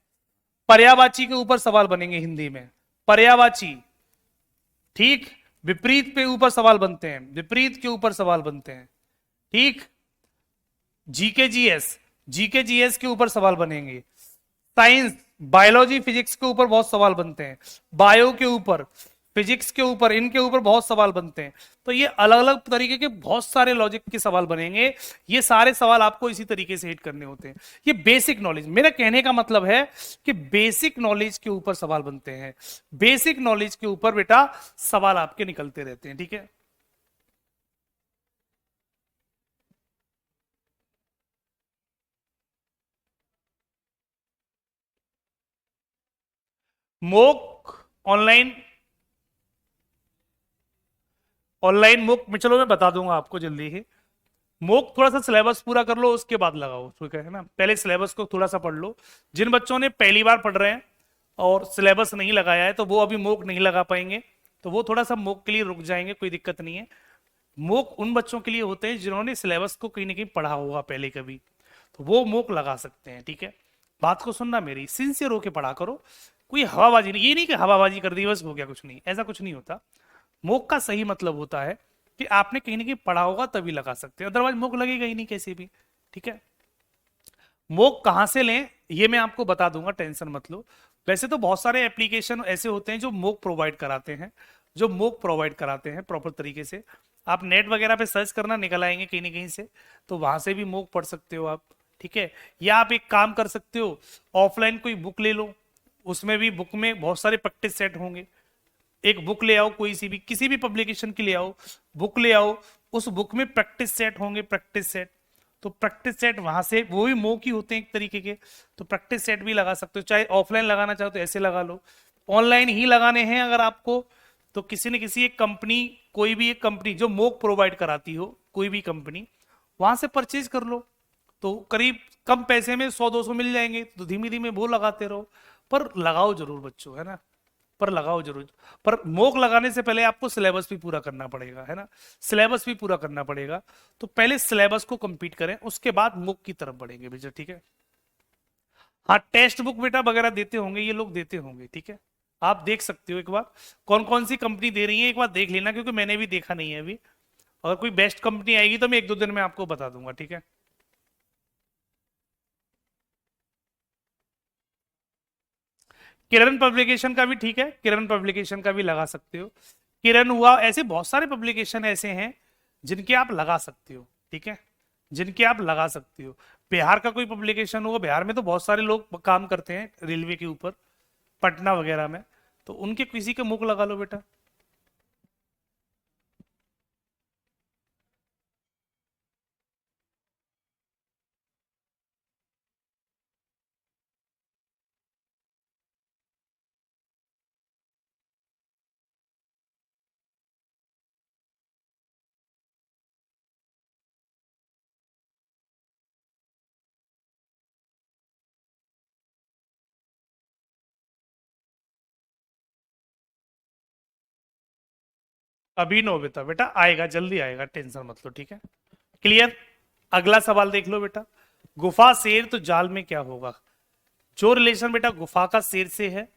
पर्यायवाची के ऊपर सवाल बनेंगे हिंदी में, पर्यायवाची, ठीक। विपरीत पे ऊपर सवाल बनते हैं, विपरीत के ऊपर सवाल बनते हैं। ठीक। जीके जीएस, जीके जीएस के ऊपर सवाल बनेंगे। साइंस, बायोलॉजी, फिजिक्स के ऊपर बहुत सवाल बनते हैं। बायो के ऊपर, फिजिक्स के ऊपर, इनके ऊपर बहुत सवाल बनते हैं। तो ये अलग अलग तरीके के बहुत सारे लॉजिक के सवाल बनेंगे। ये सारे सवाल आपको इसी तरीके से हिट करने होते हैं। ये बेसिक नॉलेज, मेरा कहने का मतलब है कि बेसिक नॉलेज के ऊपर सवाल बनते हैं। बेसिक नॉलेज के ऊपर बेटा सवाल आपके निकलते रहते हैं। ठीक है। मोक ऑनलाइन, ऑनलाइन मोक में चलो मैं बता दूंगा आपको जल्दी ही। मोक थोड़ा सा सिलेबस पूरा कर लो, उसके बाद लगाओ, ठीक है ना। पहले सिलेबस को थोड़ा सा पढ़ लो। जिन बच्चों ने पहली बार पढ़ रहे हैं और सिलेबस नहीं लगाया है तो वो अभी मोक नहीं लगा पाएंगे, तो वो थोड़ा सा मोक के लिए रुक जाएंगे, कोई दिक्कत नहीं है। मोक उन बच्चों के लिए होते हैं जिन्होंने सिलेबस को कहीं ना कहीं पढ़ा होगा पहले कभी, तो वो मोक लगा सकते हैं। ठीक है। बात को सुनना मेरी, सिंसियर होके पढ़ा करो। कोई हवाबाजी नहीं, ये नहीं कि हवाबाजी कर दी बस हो गया, कुछ नहीं, ऐसा कुछ नहीं होता। मोक का सही मतलब होता है कि आपने कहीं ना कहीं पढ़ा होगा तभी लगा सकते हैं, अदरवाइज मोक लगेगा ही नहीं कैसे भी। ठीक है। मोक कहां से लें ये मैं आपको बता दूंगा, टेंशन मत लो। वैसे तो बहुत सारे एप्लीकेशन ऐसे होते हैं जो मोक प्रोवाइड कराते हैं, जो मोक प्रोवाइड कराते हैं प्रॉपर तरीके से। आप नेट वगैरह पे सर्च करना, निकल आएंगे कहीं ना कहीं से, तो वहां से भी मोक पढ़ सकते हो आप। ठीक है। या आप एक काम कर सकते हो, ऑफलाइन कोई बुक ले लो, उसमें भी बुक में बहुत सारे प्रैक्टिस सेट होंगे। एक बुक ले आओ, कोई सी भी, किसी भी पब्लिकेशन की ले आओ, बुक ले आओ, उस बुक में प्रैक्टिस सेट होंगे, प्रैक्टिस सेट। तो प्रैक्टिस सेट वहां से, वो भी मोक ही होते हैं एक तरीके के, तो प्रैक्टिस सेट भी लगा सकते हो। चाहे ऑफलाइन लगाना चाहो तो ऐसे लगा लो, ऑनलाइन ही लगाने हैं अगर आपको, तो किसी न किसी एक कंपनी, कोई भी एक कंपनी जो मोक प्रोवाइड कराती हो, कोई भी कंपनी, वहां से परचेज कर लो। तो करीब कम पैसे में 100-200 मिल जाएंगे, तो धीमे धीमे वो लगाते रहो। पर लगाओ जरूर बच्चों, है ना, पर लगाओ जरूर। पर मोक लगाने से पहले आपको सिलेबस भी पूरा करना पड़ेगा, है ना, सिलेबस भी पूरा करना पड़ेगा। तो पहले सिलेबस को कंप्लीट करें, उसके बाद मोक की तरफ बढ़ेंगे बेटा। ठीक है। हाँ, टेक्स्ट बुक बेटा वगैरह देते होंगे, ये लोग देते होंगे। ठीक है। आप देख सकते हो एक बार कौन कौन सी कंपनी दे रही है, एक बार देख लेना, क्योंकि मैंने भी देखा नहीं है अभी। अगर कोई बेस्ट कंपनी आएगी तो मैं 1-2 दिन में आपको बता दूंगा। ठीक है। किरण पब्लिकेशन का भी ठीक है, किरण पब्लिकेशन का भी लगा सकते हो। किरण हुआ, ऐसे बहुत सारे पब्लिकेशन ऐसे हैं जिनके आप लगा सकते हो। ठीक है। जिनके आप लगा सकते हो। बिहार का कोई पब्लिकेशन होगा, बिहार में तो बहुत सारे लोग काम करते हैं रेलवे के ऊपर, पटना वगैरह में, तो उनके किसी के मुख लगा लो बेटा। अभिनव बेटा, बेटा आएगा, जल्दी आएगा, टेंशन मत लो। ठीक है। क्लियर। अगला सवाल देख लो बेटा। गुफा शेर तो जाल में क्या होगा। जो रिलेशन बेटा गुफा का शेर से है,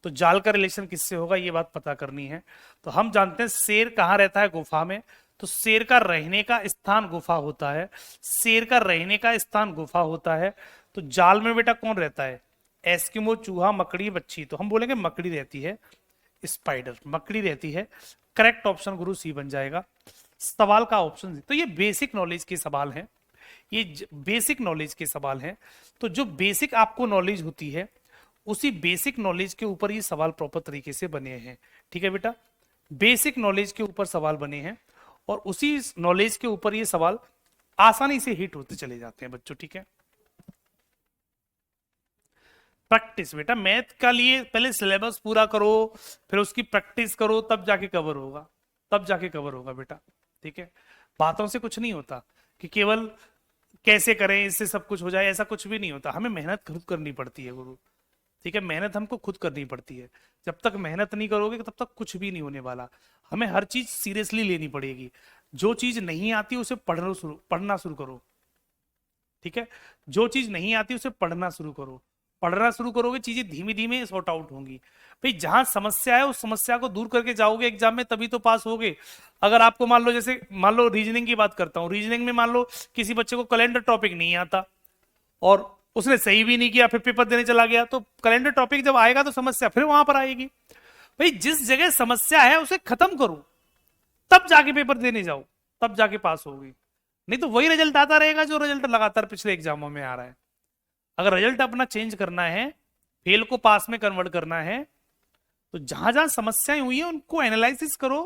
तो जाल का रिलेशन किससे होगा, ये बात पता करनी है। तो हम जानते हैं शेर कहाँ रहता है, गुफा में। तो शेर का रहने का स्थान गुफा होता है, शेर का रहने का स्थान गुफा होता है। तो जाल में बेटा कौन रहता है, एस्किमो, चूहा, मकड़ी, मच्छी। तो हम बोलेंगे मकड़ी रहती है, स्पाइडर, मकड़ी रहती है। करेक्ट ऑप्शन गुरु सी बन जाएगा। सवाल का ऑप्शन। तो ये बेसिक नॉलेज के सवाल हैं, ये बेसिक नॉलेज के सवाल हैं। तो जो बेसिक आपको नॉलेज होती है, उसी बेसिक नॉलेज के ऊपर ये सवाल प्रॉपर तरीके से बने हैं। ठीक है बेटा, बेसिक नॉलेज के ऊपर सवाल बने हैं, और उसी नॉलेज के ऊपर ये सवाल आसानी से हिट होते चले जाते हैं बच्चों। ठीक है। प्रैक्टिस बेटा, मैथ का लिए पहले सिलेबस पूरा करो, फिर उसकी प्रैक्टिस करो, तब जाके कवर होगा, तब जाके कवर होगा बेटा। ठीक है। बातों से कुछ नहीं होता कि केवल कैसे करें इससे सब कुछ हो जाए, ऐसा कुछ भी नहीं होता। हमें मेहनत खुद करनी पड़ती है गुरु। ठीक है। मेहनत हमको खुद करनी पड़ती है। जब तक मेहनत नहीं करोगे तब तक कुछ भी नहीं होने वाला। हमें हर चीज सीरियसली लेनी पड़ेगी। जो चीज नहीं आती उसे पढ़ना शुरू करो। ठीक है। जो चीज नहीं आती उसे पढ़ना शुरू करो, पढ़ना शुरू करोगे चीजें धीमे धीमे सॉर्ट आउट होंगी। भाई जहां समस्या है उस समस्या को दूर करके जाओगे एग्जाम में, तभी तो पास होगे। अगर आपको मान लो, जैसे मान लो रीजनिंग की बात करता हूँ, रीजनिंग में मान लो किसी बच्चे को कैलेंडर टॉपिक नहीं आता और उसने सही भी नहीं किया, फिर पेपर देने चला गया, तो कैलेंडर टॉपिक जब आएगा तो समस्या फिर वहां पर आएगी। भाई जिस जगह समस्या है उसे खत्म करो, तब जाके पेपर देने जाओ, तब जाके पास होगी। नहीं तो वही रिजल्ट आता रहेगा जो रिजल्ट लगातार पिछले एग्जामों में आ रहा है। अगर रिजल्ट अपना चेंज करना है, फेल को पास में कन्वर्ट करना है, तो जहां जहां समस्याएं हुई है उनको एनालिसिस करो,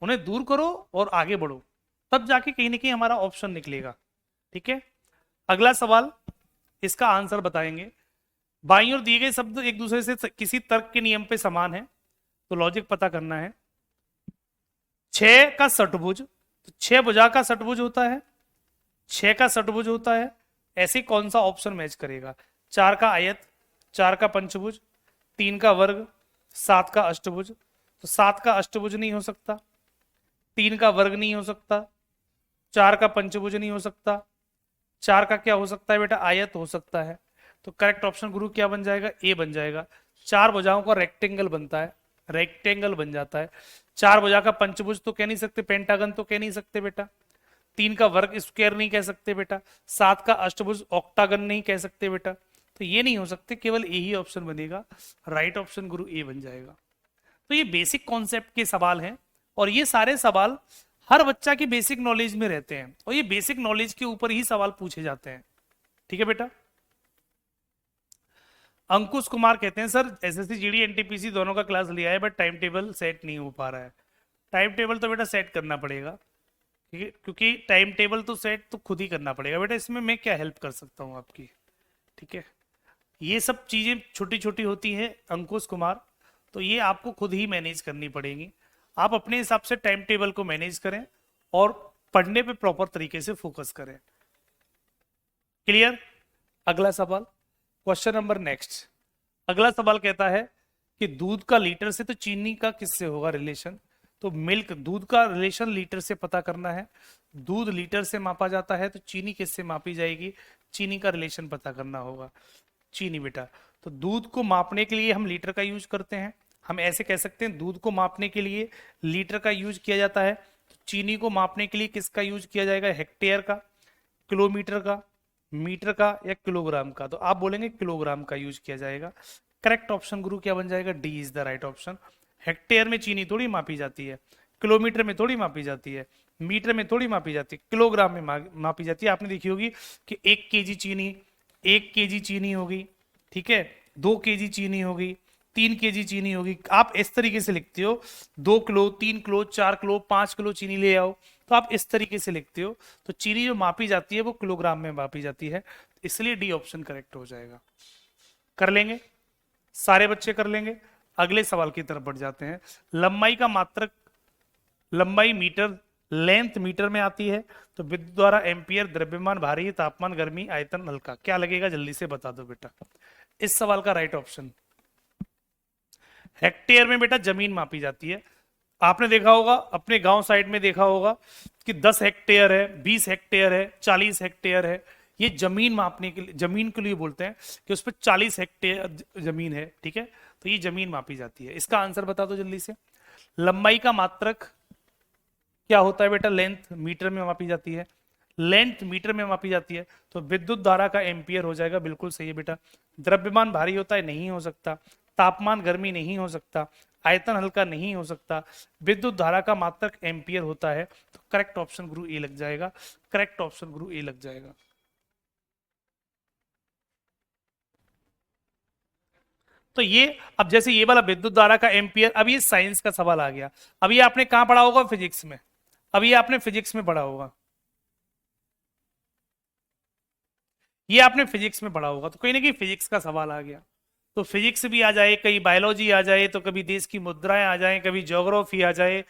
उन्हें दूर करो और आगे बढ़ो, तब जाके कहीं ना कहीं हमारा ऑप्शन निकलेगा। ठीक है, अगला सवाल, इसका आंसर बताएंगे। बाईं ओर दिए गए शब्द एक दूसरे से किसी तर्क के नियम पे समान है, तो लॉजिक पता करना है। 6 का षटभुज, तो 6 भुजा का षटभुज होता है, 6 का षटभुज होता है, ऐसे कौन सा ऑप्शन मैच करेगा? 4 का आयत, 4 का पंचभुज, 3 का वर्ग, 7 का अष्टभुज। तो 7 का अष्टभुज नहीं हो सकता, 3 का वर्ग नहीं हो सकता, 4 का पंचभुज नहीं हो सकता, 4 का क्या हो सकता है बेटा? आयत हो सकता है। तो करेक्ट ऑप्शन गुरु क्या बन जाएगा? ए बन जाएगा। 4 भुजाओं का रेक्टेंगल बनता है, रेक्टेंगल बन जाता है। 4 भुजा का पंचभुज तो कह नहीं सकते, पेंटागन तो कह नहीं सकते बेटा। 3 का वर्ग स्क्वायर नहीं कह सकते बेटा। 7 का अष्टभुज ऑक्टागन नहीं कह सकते बेटा। तो ये नहीं हो सकते, केवल ए ही ऑप्शन बनेगा। राइट ऑप्शन गुरु ए बन जाएगा। तो ये बेसिक कॉन्सेप्ट के सवाल हैं और ये सारे सवाल हर बच्चा की बेसिक नॉलेज में रहते हैं और ये बेसिक नॉलेज के ऊपर ही सवाल पूछे जाते हैं। ठीक है बेटा। अंकुश कुमार कहते हैं सर एसएससी जीडी एनटीपीसी दोनों का क्लास लिया है बट टाइम टेबल सेट नहीं हो पा रहा है। टाइम टेबल तो बेटा सेट करना पड़ेगा, ठीक है, क्योंकि टाइम टेबल तो सेट तो खुद ही करना पड़ेगा बेटा। इसमें मैं क्या हेल्प कर सकता हूँ आपकी? ठीक है, ये सब चीजें छोटी छोटी होती हैं अंकुश कुमार, तो ये आपको खुद ही मैनेज करनी पड़ेगी। आप अपने हिसाब से टाइम टेबल को मैनेज करें और पढ़ने पे प्रॉपर तरीके से फोकस करें। क्लियर? अगला सवाल, क्वेश्चन नंबर नेक्स्ट। अगला सवाल कहता है कि दूध का लीटर से तो चीनी का किससे होगा रिलेशन? तो मिल्क, दूध का रिलेशन लीटर से पता करना है। दूध लीटर से मापा जाता है तो चीनी किससे मापी जाएगी? चीनी का रिलेशन पता करना होगा। चीनी बेटा, तो दूध को मापने के लिए हम लीटर का यूज करते हैं। हम ऐसे कह सकते हैं दूध को मापने के लिए लीटर का यूज किया जाता है। तो चीनी को मापने के लिए किसका यूज किया जाएगा? हेक्टेयर का, किलोमीटर का, मीटर का या किलोग्राम का? तो आप बोलेंगे किलोग्राम का यूज किया जाएगा। करेक्ट ऑप्शन गुरु क्या बन जाएगा? D is the right option. Hectare में चीनी थोड़ी मापी जाती है, किलोमीटर में थोड़ी मापी जाती है, मीटर में थोड़ी मापी जाती है, किलोग्राम में मापी जाती है। आपने देखी होगी कि 1 केजी चीनी, 1 केजी चीनी होगी, ठीक है, 2 केजी चीनी होगी, 3 केजी चीनी होगी। आप इस तरीके से लिखते हो, 2 किलो, 3 किलो, 4 किलो, 5 किलो चीनी ले आओ, तो आप इस तरीके से लिखते हो। तो चीनी जो मापी जाती है वो किलोग्राम में मापी जाती है, इसलिए डी ऑप्शन करेक्ट हो जाएगा। कर लेंगे, सारे बच्चे कर लेंगे। अगले सवाल की तरफ बढ़ जाते हैं। लंबाई का मात्रक, लंबाई मीटर, लेंथ मीटर में आती है, तो विद्युत द्वारा एम्पियर, द्रव्यमान, भारी, तापमान, गर्मी, आयतन, हल्का, क्या लगेगा? जल्दी से बता दो बेटा। इस सवाल का राइट ऑप्शन हेक्टेयर में बेटा जमीन मापी जाती है। आपने देखा होगा, अपने गांव साइड में देखा होगा कि 10 हेक्टेयर है, 20 हेक्टेयर है, 40 हेक्टेयर है। ये जमीन मापने के लिए, जमीन के लिए बोलते हैं कि उस पर 40 हेक्टेयर जमीन है, ठीक है, तो ये जमीन मापी जाती है। इसका आंसर बता दो जल्दी से। लंबाई का मात्रक क्या होता है बेटा? लेंथ मीटर में मापी जाती है, लेंथ मीटर में मापी जाती है, तो विद्युत धारा का एम्पियर हो जाएगा। बिल्कुल सही है बेटा। द्रव्यमान भारी होता है, नहीं हो सकता। तापमान गर्मी नहीं हो सकता। आयतन हल्का नहीं हो सकता। विद्युत धारा का मात्रक एम्पियर होता है, तो करेक्ट ऑप्शन गुरु ए लग जाएगा। करेक्ट ऑप्शन गुरु ए लग जाएगा। तो ये, अब जैसे ये वाला विद्युत धारा का एम्पियर, अब ये साइंस का सवाल आ गया। अब ये आपने कहां पढ़ा होगा? फिजिक्स में। अब ये आपने फिजिक्स में पढ़ा होगा, ये आपने फिजिक्स में पढ़ा होगा, तो कहीं ना कहीं फिजिक्स का सवाल आ गया। तो फिजिक्स भी आ जाए, कहीं बायोलॉजी आ जाए, तो कभी देश की मुद्राएं आ जाए, कभी ज्योग्राफी आ जाए,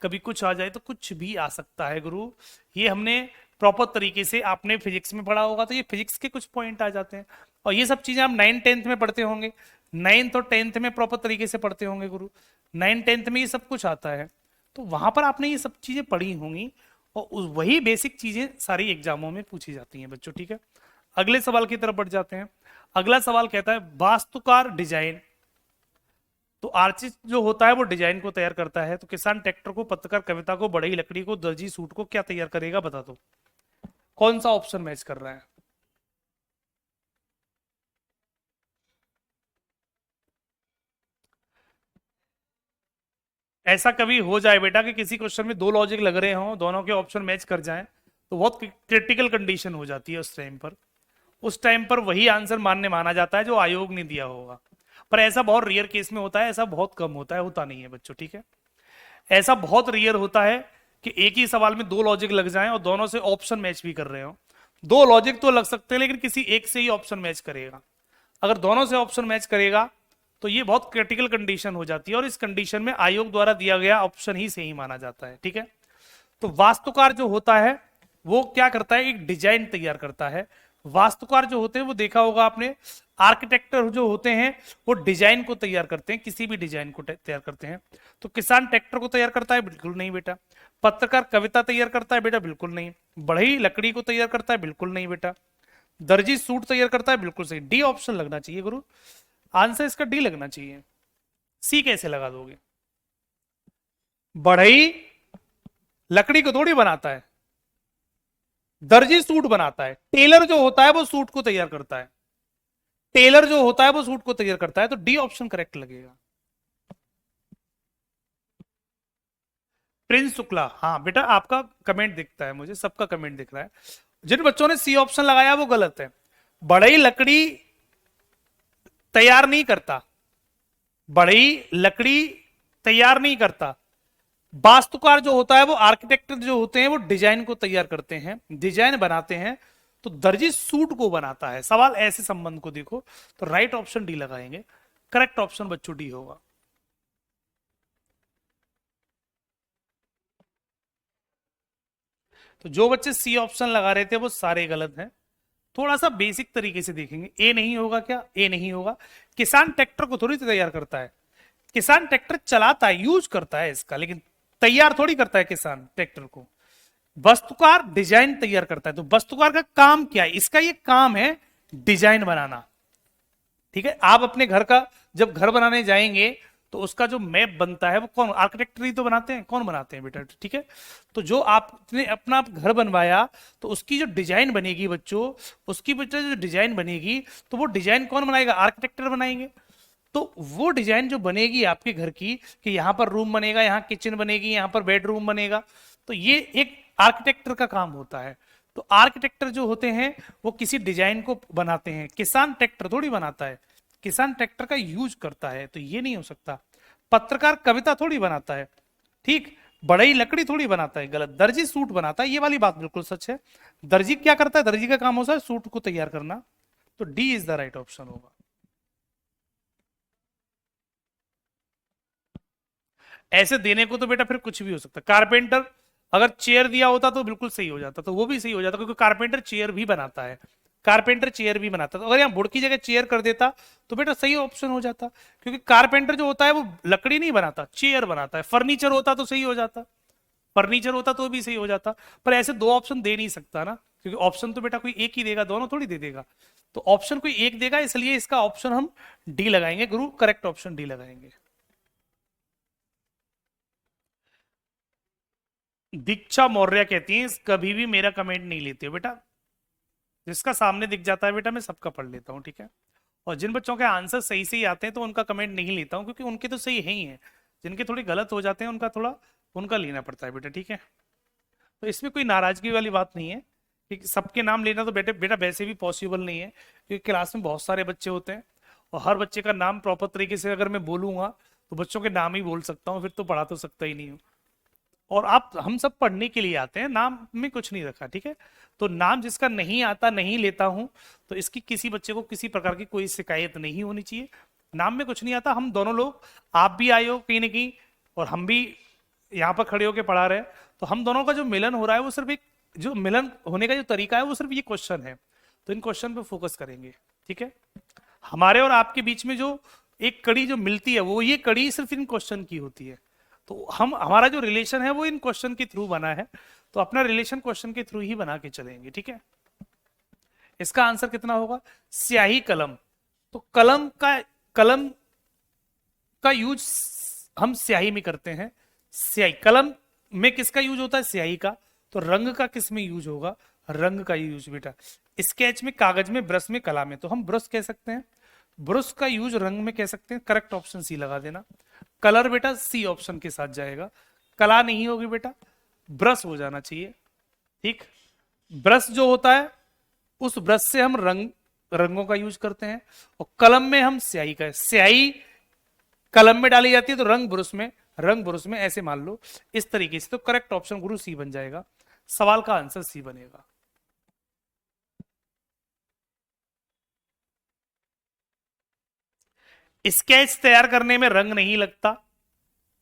कभी कुछ आ जाए, तो कुछ भी आ सकता है गुरु। ये हमने प्रॉपर तरीके से, आपने फिजिक्स में पढ़ा होगा तो ये फिजिक्स के कुछ पॉइंट आ जाते हैं। और ये सब चीजें आप 9th 10th में पढ़ते होंगे, 9th और 10th में प्रॉपर तरीके से पढ़ते होंगे गुरु। 9th 10th में ये सब कुछ आता है, तो वहां पर आपने ये सब चीजें पढ़ी होंगी और वही बेसिक चीजें सारी एग्जामों में पूछी जाती हैं बच्चों। ठीक है, अगले सवाल की तरफ बढ़ जाते हैं। अगला सवाल कहता है वास्तुकार डिजाइन। तो आर्टिस्ट जो होता है वो डिजाइन को तैयार करता है, तो किसान ट्रैक्टर को, पत्रकार कविता को, बढ़ई लकड़ी को, दर्जी सूट को, क्या तैयार करेगा बता दो। कौन सा ऑप्शन मैच कर रहा है? ऐसा कभी हो जाए बेटा कि किसी क्वेश्चन में दो लॉजिक लग रहे हों, दोनों के ऑप्शन मैच कर जाएं, तो बहुत क्रिटिकल कंडीशन हो जाती है उस टाइम पर। उस टाइम पर वही आंसर मान्य माना जाता है जो आयोग ने दिया होगा। पर ऐसा बहुत रेयर केस में होता है, ऐसा बहुत कम होता है, होता नहीं है बच्चों, ठीक है। ऐसा बहुत रेयर होता है कि एक ही सवाल में दो लॉजिक लग जाएं और दोनों से ऑप्शन मैच भी कर रहे हो। दो लॉजिक तो लग सकते हैं लेकिन किसी एक से ही ऑप्शन मैच करेगा। अगर दोनों से ऑप्शन मैच करेगा तो ये बहुत क्रिटिकल कंडीशन हो जाती है, और इस कंडीशन में आयोग द्वारा दिया गया ऑप्शन ही सही माना जाता है, ठीक है। तो वास्तुकार जो होता है वो क्या करता है, एक डिजाइन तैयार करता है। वास्तुकार जो होते हैं वो देखा होगा आपने, आर्किटेक्टर जो होते हैं वो डिजाइन को तैयार करते हैं, किसी भी डिजाइन को तैयार करते हैं। तो किसान ट्रैक्टर को तैयार करता है, बिल्कुल नहीं बेटा। पत्रकार कविता तैयार करता है बेटा, बिल्कुल नहीं। बढ़ई लकड़ी को तैयार करता है, बिल्कुल नहीं बेटा। दर्जी सूट तैयार करता है, बिल्कुल सही। डी ऑप्शन लगना चाहिए गुरु, आंसर इसका डी लगना चाहिए। सी कैसे लगा दोगे? बढ़ई लकड़ी को थोड़ी बनाता है, दर्जी सूट बनाता है। टेलर जो होता है वो सूट को तैयार करता है, टेलर जो होता है वो सूट को तैयार करता है। तो डी ऑप्शन करेक्ट लगेगा। प्रिंस शुक्ला, हाँ बेटा आपका कमेंट दिखता है मुझे, सबका कमेंट दिख रहा है। जिन बच्चों ने सी ऑप्शन लगाया वो गलत है। बढ़ई लकड़ी तैयार नहीं करता, बढ़ई लकड़ी तैयार नहीं करता। वास्तुकार जो होता है वो, आर्किटेक्ट जो होते हैं वो डिजाइन को तैयार करते हैं, डिजाइन बनाते हैं। तो दर्जी सूट को बनाता है। सवाल ऐसे संबंध को देखो, तो राइट ऑप्शन डी लगाएंगे। करेक्ट ऑप्शन बच्चों डी होगा। तो जो बच्चे सी ऑप्शन लगा रहे थे वो सारे गलत हैं। थोड़ा सा बेसिक तरीके से देखेंगे। ए नहीं होगा क्या? ए नहीं होगा। किसान ट्रैक्टर को थोड़ी तैयार करता है, किसान ट्रैक्टर चलाता है, यूज करता है इसका, लेकिन तैयार थोड़ी करता है किसान ट्रैक्टर को। वस्तुकार डिजाइन तैयार करता है। तो वस्तुकार का काम क्या है? इसका ये काम है डिजाइन बनाना, ठीक है। आप अपने घर का जब घर बनाने जाएंगे तो उसका जो मैप बनता है वो कौन, आर्किटेक्ट ही तो बनाते हैं, कौन बनाते हैं बेटा, ठीक है। तो जो आपने अपना घर बनवाया तो उसकी जो डिजाइन बनेगी बच्चों, उसकी बच्चों जो डिजाइन बनेगी तो वो डिजाइन कौन बनाएगा? आर्किटेक्टर बनाएंगे। तो वो डिजाइन जो बनेगी आपके घर की, कि यहाँ पर रूम बनेगा, यहाँ किचन बनेगी, यहाँ पर बेडरूम बनेगा, तो ये एक आर्किटेक्टर का काम होता है। तो आर्किटेक्टर जो होते हैं वो किसी डिजाइन को बनाते हैं, किसान ट्रैक्टर थोड़ी बनाता है, किसान ट्रैक्टर का यूज करता है, तो ये नहीं हो सकता। पत्रकार कविता थोड़ी बनाता है, ठीक। बढ़ई लकड़ी थोड़ी बनाता है, गलत। दर्जी सूट बनाता है, ये वाली बात बिल्कुल सच है। दर्जी क्या करता है? दर्जी का काम होता है सूट को तैयार करना। तो D is the right option होगा। ऐसे देने को तो बेटा फिर कुछ भी हो सकता है। कारपेंटर अगर चेयर दिया होता तो बिल्कुल सही हो जाता, तो वो भी सही हो जाता, क्योंकि कारपेंटर चेयर भी बनाता है, कारपेंटर चेयर भी बनाता। तो अगर यहाँ वुड की जगह चेयर कर देता तो बेटा सही ऑप्शन हो जाता, क्योंकि कारपेंटर जो होता है वो लकड़ी नहीं बनाता, चेयर बनाता है। फर्नीचर होता तो सही हो जाता, फर्नीचर होता तो भी सही हो जाता। पर ऐसे दो ऑप्शन दे नहीं सकता ना, क्योंकि ऑप्शन तो बेटा कोई एक ही देगा, दोनों थोड़ी दे देगा। तो ऑप्शन कोई एक देगा, इसलिए इसका ऑप्शन हम डी लगाएंगे गुरु, करेक्ट ऑप्शन डी लगाएंगे। दीक्षा मौर्य कहती है कभी भी मेरा कमेंट नहीं लेते हो बेटा, जिसका सामने दिख जाता है बेटा मैं सबका पढ़ लेता हूँ, ठीक है। और जिन बच्चों के आंसर सही से ही आते हैं तो उनका कमेंट नहीं लेता हूँ, क्योंकि उनके तो सही है ही है, जिनके थोड़े गलत हो जाते हैं उनका थोड़ा उनका लेना पड़ता है बेटा, ठीक है। तो इसमें कोई नाराजगी वाली बात नहीं है कि सबके नाम लेना, तो बेटे बेटा वैसे भी पॉसिबल नहीं है, क्योंकि क्लास में बहुत सारे बच्चे होते हैं और हर बच्चे का नाम प्रॉपर तरीके से अगर मैं बोलूंगा तो बच्चों के नाम ही बोल सकता हूँ, फिर तो पढ़ा तो सकता ही नहीं हूँ। और आप हम सब पढ़ने के लिए आते हैं, नाम में कुछ नहीं रखा, ठीक है। तो नाम जिसका नहीं आता नहीं लेता हूं, तो इसकी किसी बच्चे को किसी प्रकार की कोई शिकायत नहीं होनी चाहिए। नाम में कुछ नहीं आता, हम दोनों लोग, आप भी आए हो कहीं ना कहीं और हम भी यहाँ पर खड़े होकर पढ़ा रहे हैं, तो हम दोनों का जो मिलन हो रहा है वो सिर्फ एक, जो मिलन होने का जो तरीका है वो सिर्फ ये क्वेश्चन है। तो इन क्वेश्चन पे फोकस करेंगे, ठीक है। हमारे और आपके बीच में जो एक कड़ी जो मिलती है वो ये कड़ी सिर्फ इन क्वेश्चन की होती है। तो हम हमारा जो रिलेशन है वो इन क्वेश्चन के थ्रू बना है, तो अपना रिलेशन क्वेश्चन के थ्रू ही बना के चलेंगे, ठीक है। इसका आंसर कितना होगा? स्याही कलम, तो कलम का यूज हम स्याही में करते हैं। स्याही कलम में किसका यूज होता है? स्याही का। तो रंग का किस में यूज होगा? रंग का यूज बेटा स्केच में, कागज में, ब्रश में, कला में। तो हम ब्रश कह सकते हैं, ब्रश का यूज रंग में कह सकते हैं। करेक्ट ऑप्शन सी लगा देना। कलर बेटा सी ऑप्शन के साथ जाएगा। कला नहीं होगी बेटा, ब्रश हो जाना चाहिए। ठीक, ब्रश जो होता है उस ब्रश से हम रंगों का यूज करते हैं। और कलम में हम स्याही का, स्याही कलम में डाली जाती है तो रंग ब्रश में, रंग ब्रश में, ऐसे मान लो इस तरीके से। तो करेक्ट ऑप्शन गुरु सी बन जाएगा। सवाल का आंसर सी बनेगा। स्केच तैयार करने में रंग नहीं लगता,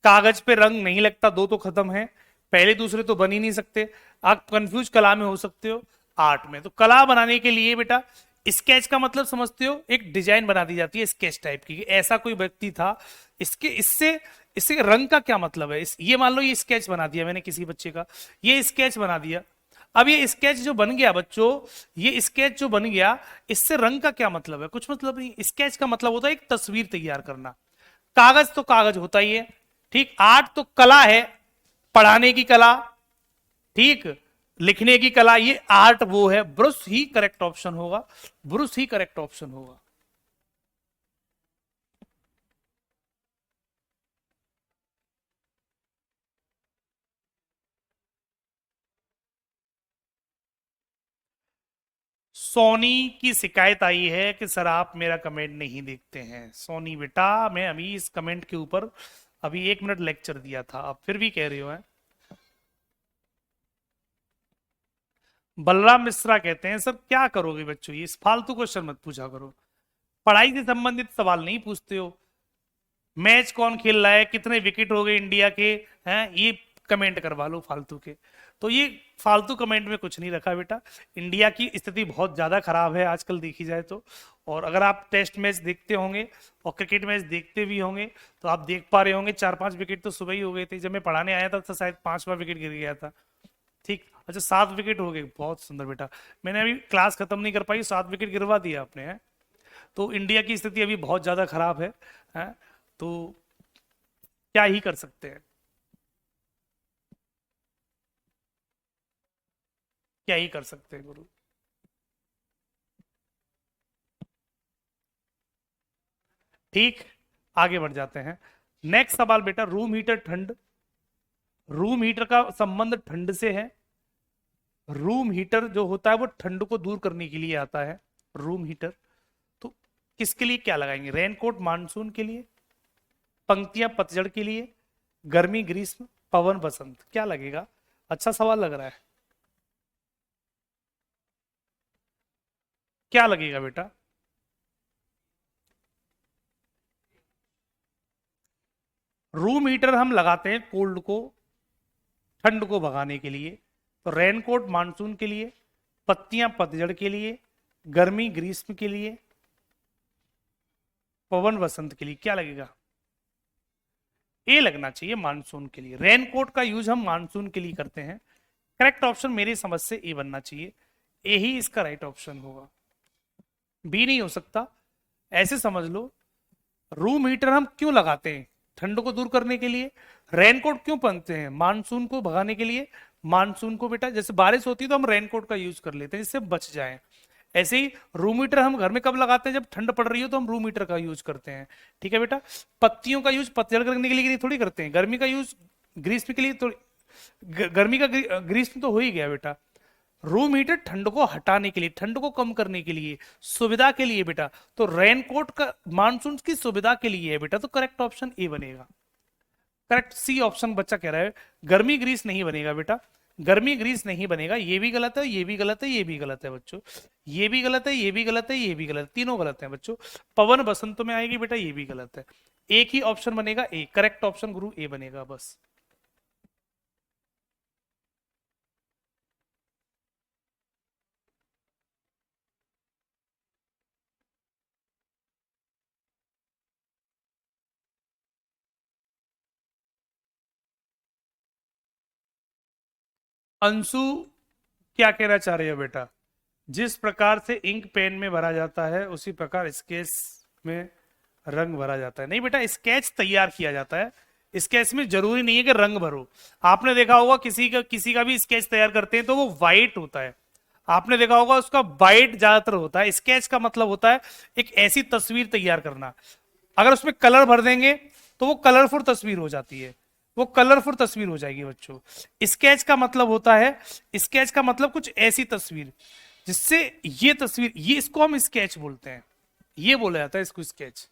कागज पे रंग नहीं लगता, दो तो खत्म है, पहले दूसरे तो बन ही नहीं सकते। आप कंफ्यूज कला में हो सकते हो, आर्ट में। तो कला बनाने के लिए बेटा स्केच का मतलब समझते हो, एक डिजाइन बना दी जाती है स्केच टाइप की, ऐसा कोई व्यक्ति था। इसके इससे इससे रंग का क्या मतलब है? ये मान लो ये स्केच बना दिया मैंने किसी बच्चे का, ये स्केच बना दिया। अब ये स्केच जो बन गया बच्चों, ये स्केच जो बन गया, इससे रंग का क्या मतलब है? कुछ मतलब नहीं। स्केच का मतलब होता है एक तस्वीर तैयार करना। कागज तो कागज होता ही है। ठीक, आर्ट तो कला है, पढ़ाने की कला। ठीक, लिखने की कला, ये आर्ट वो है। ब्रुश ही करेक्ट ऑप्शन होगा, ब्रुश ही करेक्ट ऑप्शन होगा। सोनी की शिकायत आई है कि सर आप मेरा कमेंट नहीं देखते हैं। सोनी बेटा मैं अभी इस कमेंट के ऊपर अभी 1 मिनट लेक्चर दिया था, आप फिर भी कह रहे हो हैं। बलराम मिश्रा कहते हैं सर क्या करोगे बच्चों, ये इस फालतू क्वेश्चन मत पूछा करो, पढ़ाई से संबंधित सवाल नहीं पूछते हो। मैच कौन खेल रहा है, कितने विकेट हो गए इंडिया के, हैं ये कमेंट करवा लो फालतू के। तो ये फालतू कमेंट में कुछ नहीं रखा बेटा। इंडिया की स्थिति बहुत ज्यादा खराब है आजकल देखी जाए तो। और अगर आप टेस्ट मैच देखते होंगे और क्रिकेट मैच देखते भी होंगे तो आप देख पा रहे होंगे 4-5 विकेट तो सुबह ही हो गए थे। जब मैं पढ़ाने आया था तो शायद 5वां विकेट गिर गया था। ठीक, अच्छा 7 विकेट हो गए, बहुत सुंदर बेटा। मैंने अभी क्लास खत्म नहीं कर पाई, 7 विकेट गिरवा दिया आपने, है। तो इंडिया की स्थिति अभी बहुत ज्यादा खराब है? तो क्या ही कर सकते हैं, क्या ही कर सकते हैं गुरु। ठीक, आगे बढ़ जाते हैं। नेक्स्ट सवाल बेटा, रूम हीटर ठंड, रूम हीटर का संबंध ठंड से है। रूम हीटर जो होता है वो ठंड को दूर करने के लिए आता है, रूम हीटर। तो किसके लिए क्या लगाएंगे? रेनकोट मानसून के लिए, पंक्तियां पतझड़ के लिए, गर्मी ग्रीष्म, पवन बसंत, क्या लगेगा? अच्छा सवाल लग रहा है, क्या लगेगा बेटा? रूम हीटर हम लगाते हैं कोल्ड को, ठंड को भगाने के लिए। तो रेनकोट मानसून के लिए, पत्तियां पतझड़ के लिए, गर्मी ग्रीष्म के लिए, पवन वसंत के लिए, क्या लगेगा? ए लगना चाहिए, मानसून के लिए। रेनकोट का यूज हम मानसून के लिए करते हैं। करेक्ट ऑप्शन मेरी समझ से ए बनना चाहिए, ए ही इसका राइट ऑप्शन होगा, बी नहीं हो सकता। ऐसे समझ लो, रूम हीटर हम क्यों लगाते हैं? ठंड को दूर करने के लिए। रेनकोट क्यों पहनते हैं? मानसून को भगाने के लिए। मानसून को बेटा जैसे बारिश होती है तो हम रेनकोट का यूज कर लेते हैं जिससे बच जाए। ऐसे ही रूम हीटर हम घर में कब लगाते हैं? जब ठंड पड़ रही हो तो हम रूम हीटर का यूज करते हैं। ठीक है बेटा, पत्तियों का यूज पतझड़ करने के लिए थोड़ी करते हैं, गर्मी का यूज ग्रीष्म के लिए थोड़ी। गर्मी का ग्रीष्म तो हो ही गया बेटा। रूम हीटर ठंड को हटाने के लिए, ठंड को कम करने के लिए, सुविधा के लिए बेटा। तो रेनकोट का मानसून की सुविधा के लिए है बेटा। तो करेक्ट ऑप्शन ए बनेगा। करेक्ट सी ऑप्शन बच्चा कह रहा है। गर्मी ग्रीस नहीं बनेगा बेटा, गर्मी ग्रीस नहीं बनेगा। ये भी गलत है, ये भी गलत है, ये भी गलत है बच्चों। ये भी गलत है, ये भी गलत है, ये भी गलत है, तीनों गलत है बच्चों। पवन बसंत में आएगी बेटा, ये भी गलत है। एक ही ऑप्शन बनेगा ए, करेक्ट ऑप्शन गुरु ए बनेगा बस। अंशु क्या कहना चाह रहे हो बेटा? जिस प्रकार से इंक पेन में भरा जाता है उसी प्रकार स्केच में रंग भरा जाता है। नहीं बेटा, स्केच तैयार किया जाता है, स्केच में जरूरी नहीं है कि रंग भरो। आपने देखा होगा किसी का भी स्केच तैयार करते हैं तो वो वाइट होता है, आपने देखा होगा उसका वाइट ज्यादातर होता है। स्केच का मतलब होता है एक ऐसी तस्वीर तैयार करना, अगर उसमें कलर भर देंगे तो वो कलरफुल तस्वीर हो जाती है, वो कलरफुल तस्वीर हो जाएगी बच्चों। स्केच का मतलब होता है, स्केच का मतलब कुछ ऐसी तस्वीर जिससे ये तस्वीर, ये इसको हम स्केच बोलते हैं, ये बोला जाता है इसको स्केच।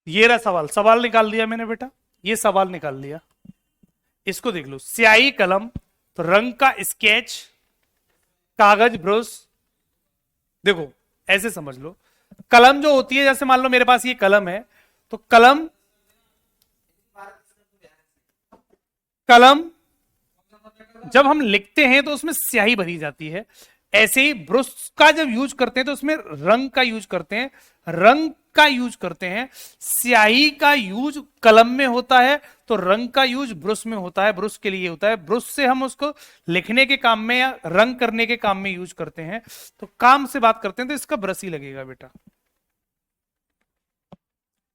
ये रहा सवाल, सवाल निकाल लिया मैंने बेटा, ये सवाल निकाल लिया। इसको देख लो, स्याही कलम, तो रंग का स्केच, कागज ब्रश। देखो ऐसे समझ लो, कलम जो होती है, जैसे मान लो मेरे पास ये कलम है, तो कलम, कलम जब हम लिखते हैं तो उसमें स्याही भरी जाती है। ऐसे ही ब्रश का जब यूज करते हैं तो उसमें रंग का यूज करते हैं, रंग का यूज करते हैं। स्याही का यूज कलम में होता है तो रंग का यूज ब्रश में होता है, ब्रश के लिए होता है। ब्रश से हम उसको लिखने के काम में या रंग करने के काम में यूज करते हैं। तो काम से बात करते हैं तो इसका ब्रश ही लगेगा बेटा,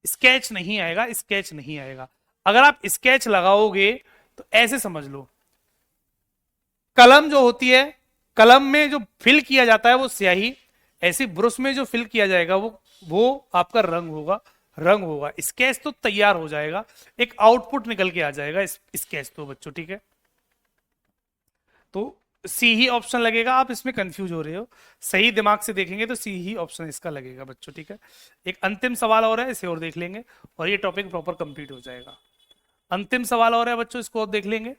स्केच नहीं आएगा, स्केच नहीं आएगा। अगर आप स्केच लगाओगे तो ऐसे समझ लो, कलम जो होती है, कलम में जो फिल किया जाता है वो स्याही, ऐसी ब्रश में जो फिल किया जाएगा वो आपका रंग होगा, रंग होगा। स्केच तो तैयार हो जाएगा, एक आउटपुट निकल के आ जाएगा स्केच तो बच्चों, ठीक है। तो सी ही ऑप्शन लगेगा, आप इसमें कंफ्यूज हो रहे हो, सही दिमाग से देखेंगे तो सी ही ऑप्शन इसका लगेगा बच्चों, ठीक है। एक अंतिम सवाल और है, इसे और देख लेंगे और ये टॉपिक प्रॉपर कंप्लीट हो जाएगा। अंतिम सवाल और है बच्चों, इसको और देख लेंगे।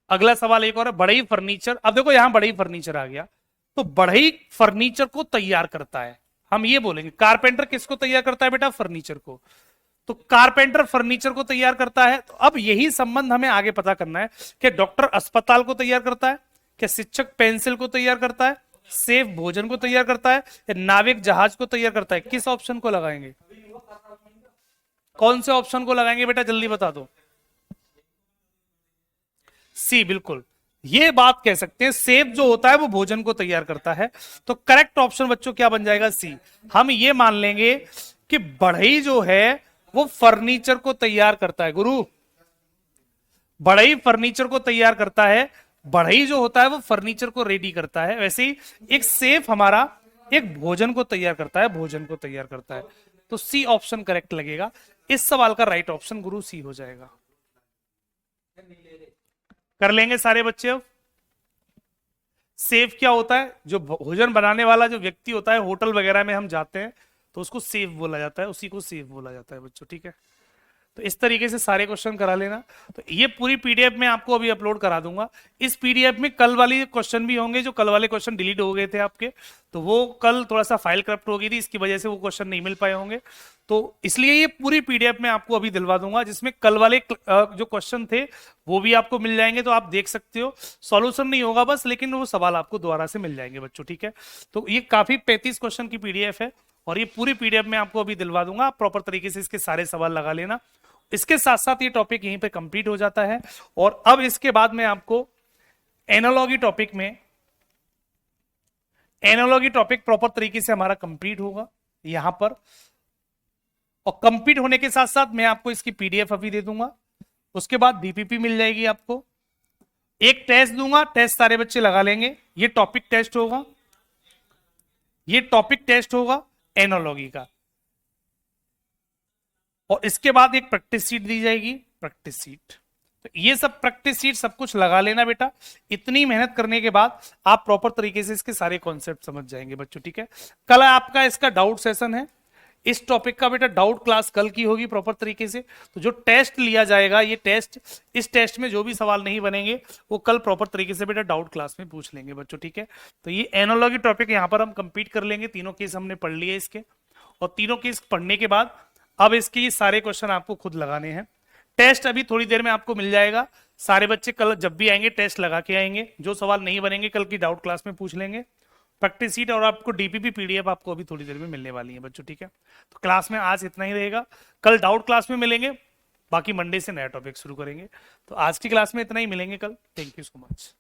अगला सवाल एक और है, बढ़ई फर्नीचर। अब देखो यहां बढ़ई फर्नीचर आ गया, तो बढ़ई फर्नीचर को तैयार करता है, हम ये बोलेंगे कारपेंटर किसको तैयार करता है बेटा, फर्नीचर को। तो कारपेंटर फर्नीचर को तैयार करता है। तो अब यही संबंध हमें आगे पता करना है कि डॉक्टर अस्पताल को तैयार करता है, क्या शिक्षक पेंसिल को तैयार करता है, सेफ भोजन को तैयार करता है, या नाविक जहाज को तैयार करता है। किस ऑप्शन को लगाएंगे, कौन से ऑप्शन को लगाएंगे बेटा, जल्दी बता दो। सी, बिल्कुल ये बात कह सकते हैं, सेफ जो होता है वो भोजन को तैयार करता है। तो करेक्ट ऑप्शन बच्चों क्या बन जाएगा, सी। हम ये मान लेंगे कि बढ़ई जो है वो फर्नीचर को तैयार करता है गुरु, बढ़ई फर्नीचर को तैयार करता है, बढ़ई जो होता है वो फर्नीचर को रेडी करता है। वैसे ही एक सेफ हमारा एक भोजन को तैयार करता है, भोजन को तैयार करता है। तो सी ऑप्शन करेक्ट लगेगा, इस सवाल का राइट ऑप्शन गुरु सी हो जाएगा। कर लेंगे सारे बच्चे अब। सेफ क्या होता है, जो भोजन बनाने वाला जो व्यक्ति होता है, होटल वगैरह में हम जाते हैं तो उसको सेफ बोला जाता है, उसी को सेफ बोला जाता है बच्चों, ठीक है। तो इस तरीके से सारे क्वेश्चन करा लेना। तो ये पूरी पीडीएफ में आपको अभी अपलोड करा दूंगा। इस पीडीएफ में कल वाली क्वेश्चन भी होंगे, जो कल वाले क्वेश्चन डिलीट हो गए थे आपके, तो वो कल थोड़ा सा फाइल करप्ट हो गई थी, इसकी वजह से वो क्वेश्चन नहीं मिल पाए होंगे। तो इसलिए ये पूरी पीडीएफ में आपको अभी दिलवा दूंगा, जिसमें कल वाले जो क्वेश्चन थे वो भी आपको मिल जाएंगे, तो आप देख सकते हो। सॉल्यूशन नहीं होगा बस, लेकिन वो सवाल आपको दोबारा से मिल जाएंगे बच्चों, ठीक है। तो ये काफी 35 क्वेश्चन की पीडीएफ है और ये पूरी पीडीएफ में आपको अभी दिलवा दूंगा। आप प्रॉपर तरीके से इसके सारे सवाल लगा लेना। इसके साथ साथ ये टॉपिक यहीं पे कंप्लीट हो जाता है। और अब इसके बाद में आपको एनालॉजी टॉपिक में, एनालॉजी टॉपिक प्रॉपर तरीके से हमारा कंप्लीट होगा यहां पर। और कंप्लीट होने के साथ साथ मैं आपको इसकी पीडीएफ अभी दे दूंगा, उसके बाद बीपीपी मिल जाएगी आपको। एक टेस्ट दूंगा, टेस्ट सारे बच्चे लगा लेंगे। ये टॉपिक टेस्ट होगा, ये टॉपिक टेस्ट होगा एनालॉजी का। और इसके बाद एक प्रैक्टिस सीट दी जाएगी, प्रैक्टिस सीट। तो ये सब प्रैक्टिस सीट सब कुछ लगा लेना बेटा। इतनी मेहनत करने के बाद आप प्रॉपर तरीके से इसके सारे कॉन्सेप्ट समझ जाएंगे बच्चों, ठीक है। कल आपका इसका डाउट सेशन है, इस टॉपिक का बेटा डाउट क्लास कल की होगी प्रॉपर तरीके से। तो जो टेस्ट लिया जाएगा, ये टेस्ट, इस टेस्ट में जो भी सवाल नहीं बनेंगे वो कल प्रॉपर तरीके से बेटा डाउट क्लास में पूछ लेंगे बच्चों, ठीक है। तो ये एनालॉजी टॉपिक यहाँ पर हम कंप्लीट कर लेंगे, तीनों केस हमने पढ़ लिए इसके, और तीनों केस पढ़ने के बाद अब इसके ये सारे क्वेश्चन आपको खुद लगाने हैं। टेस्ट अभी थोड़ी देर में आपको मिल जाएगा, सारे बच्चे कल जब भी आएंगे टेस्ट लगा के आएंगे, जो सवाल नहीं बनेंगे कल की डाउट क्लास में पूछ लेंगे। प्रैक्टिस सीट और आपको डीपीपी पीडीएफ आपको अभी थोड़ी देर में मिलने वाली है बच्चों, ठीक है। तो क्लास में आज इतना ही रहेगा, कल डाउट क्लास में मिलेंगे, बाकी मंडे से नया टॉपिक शुरू करेंगे। तो आज की क्लास में इतना ही, मिलेंगे कल। Thank you so much.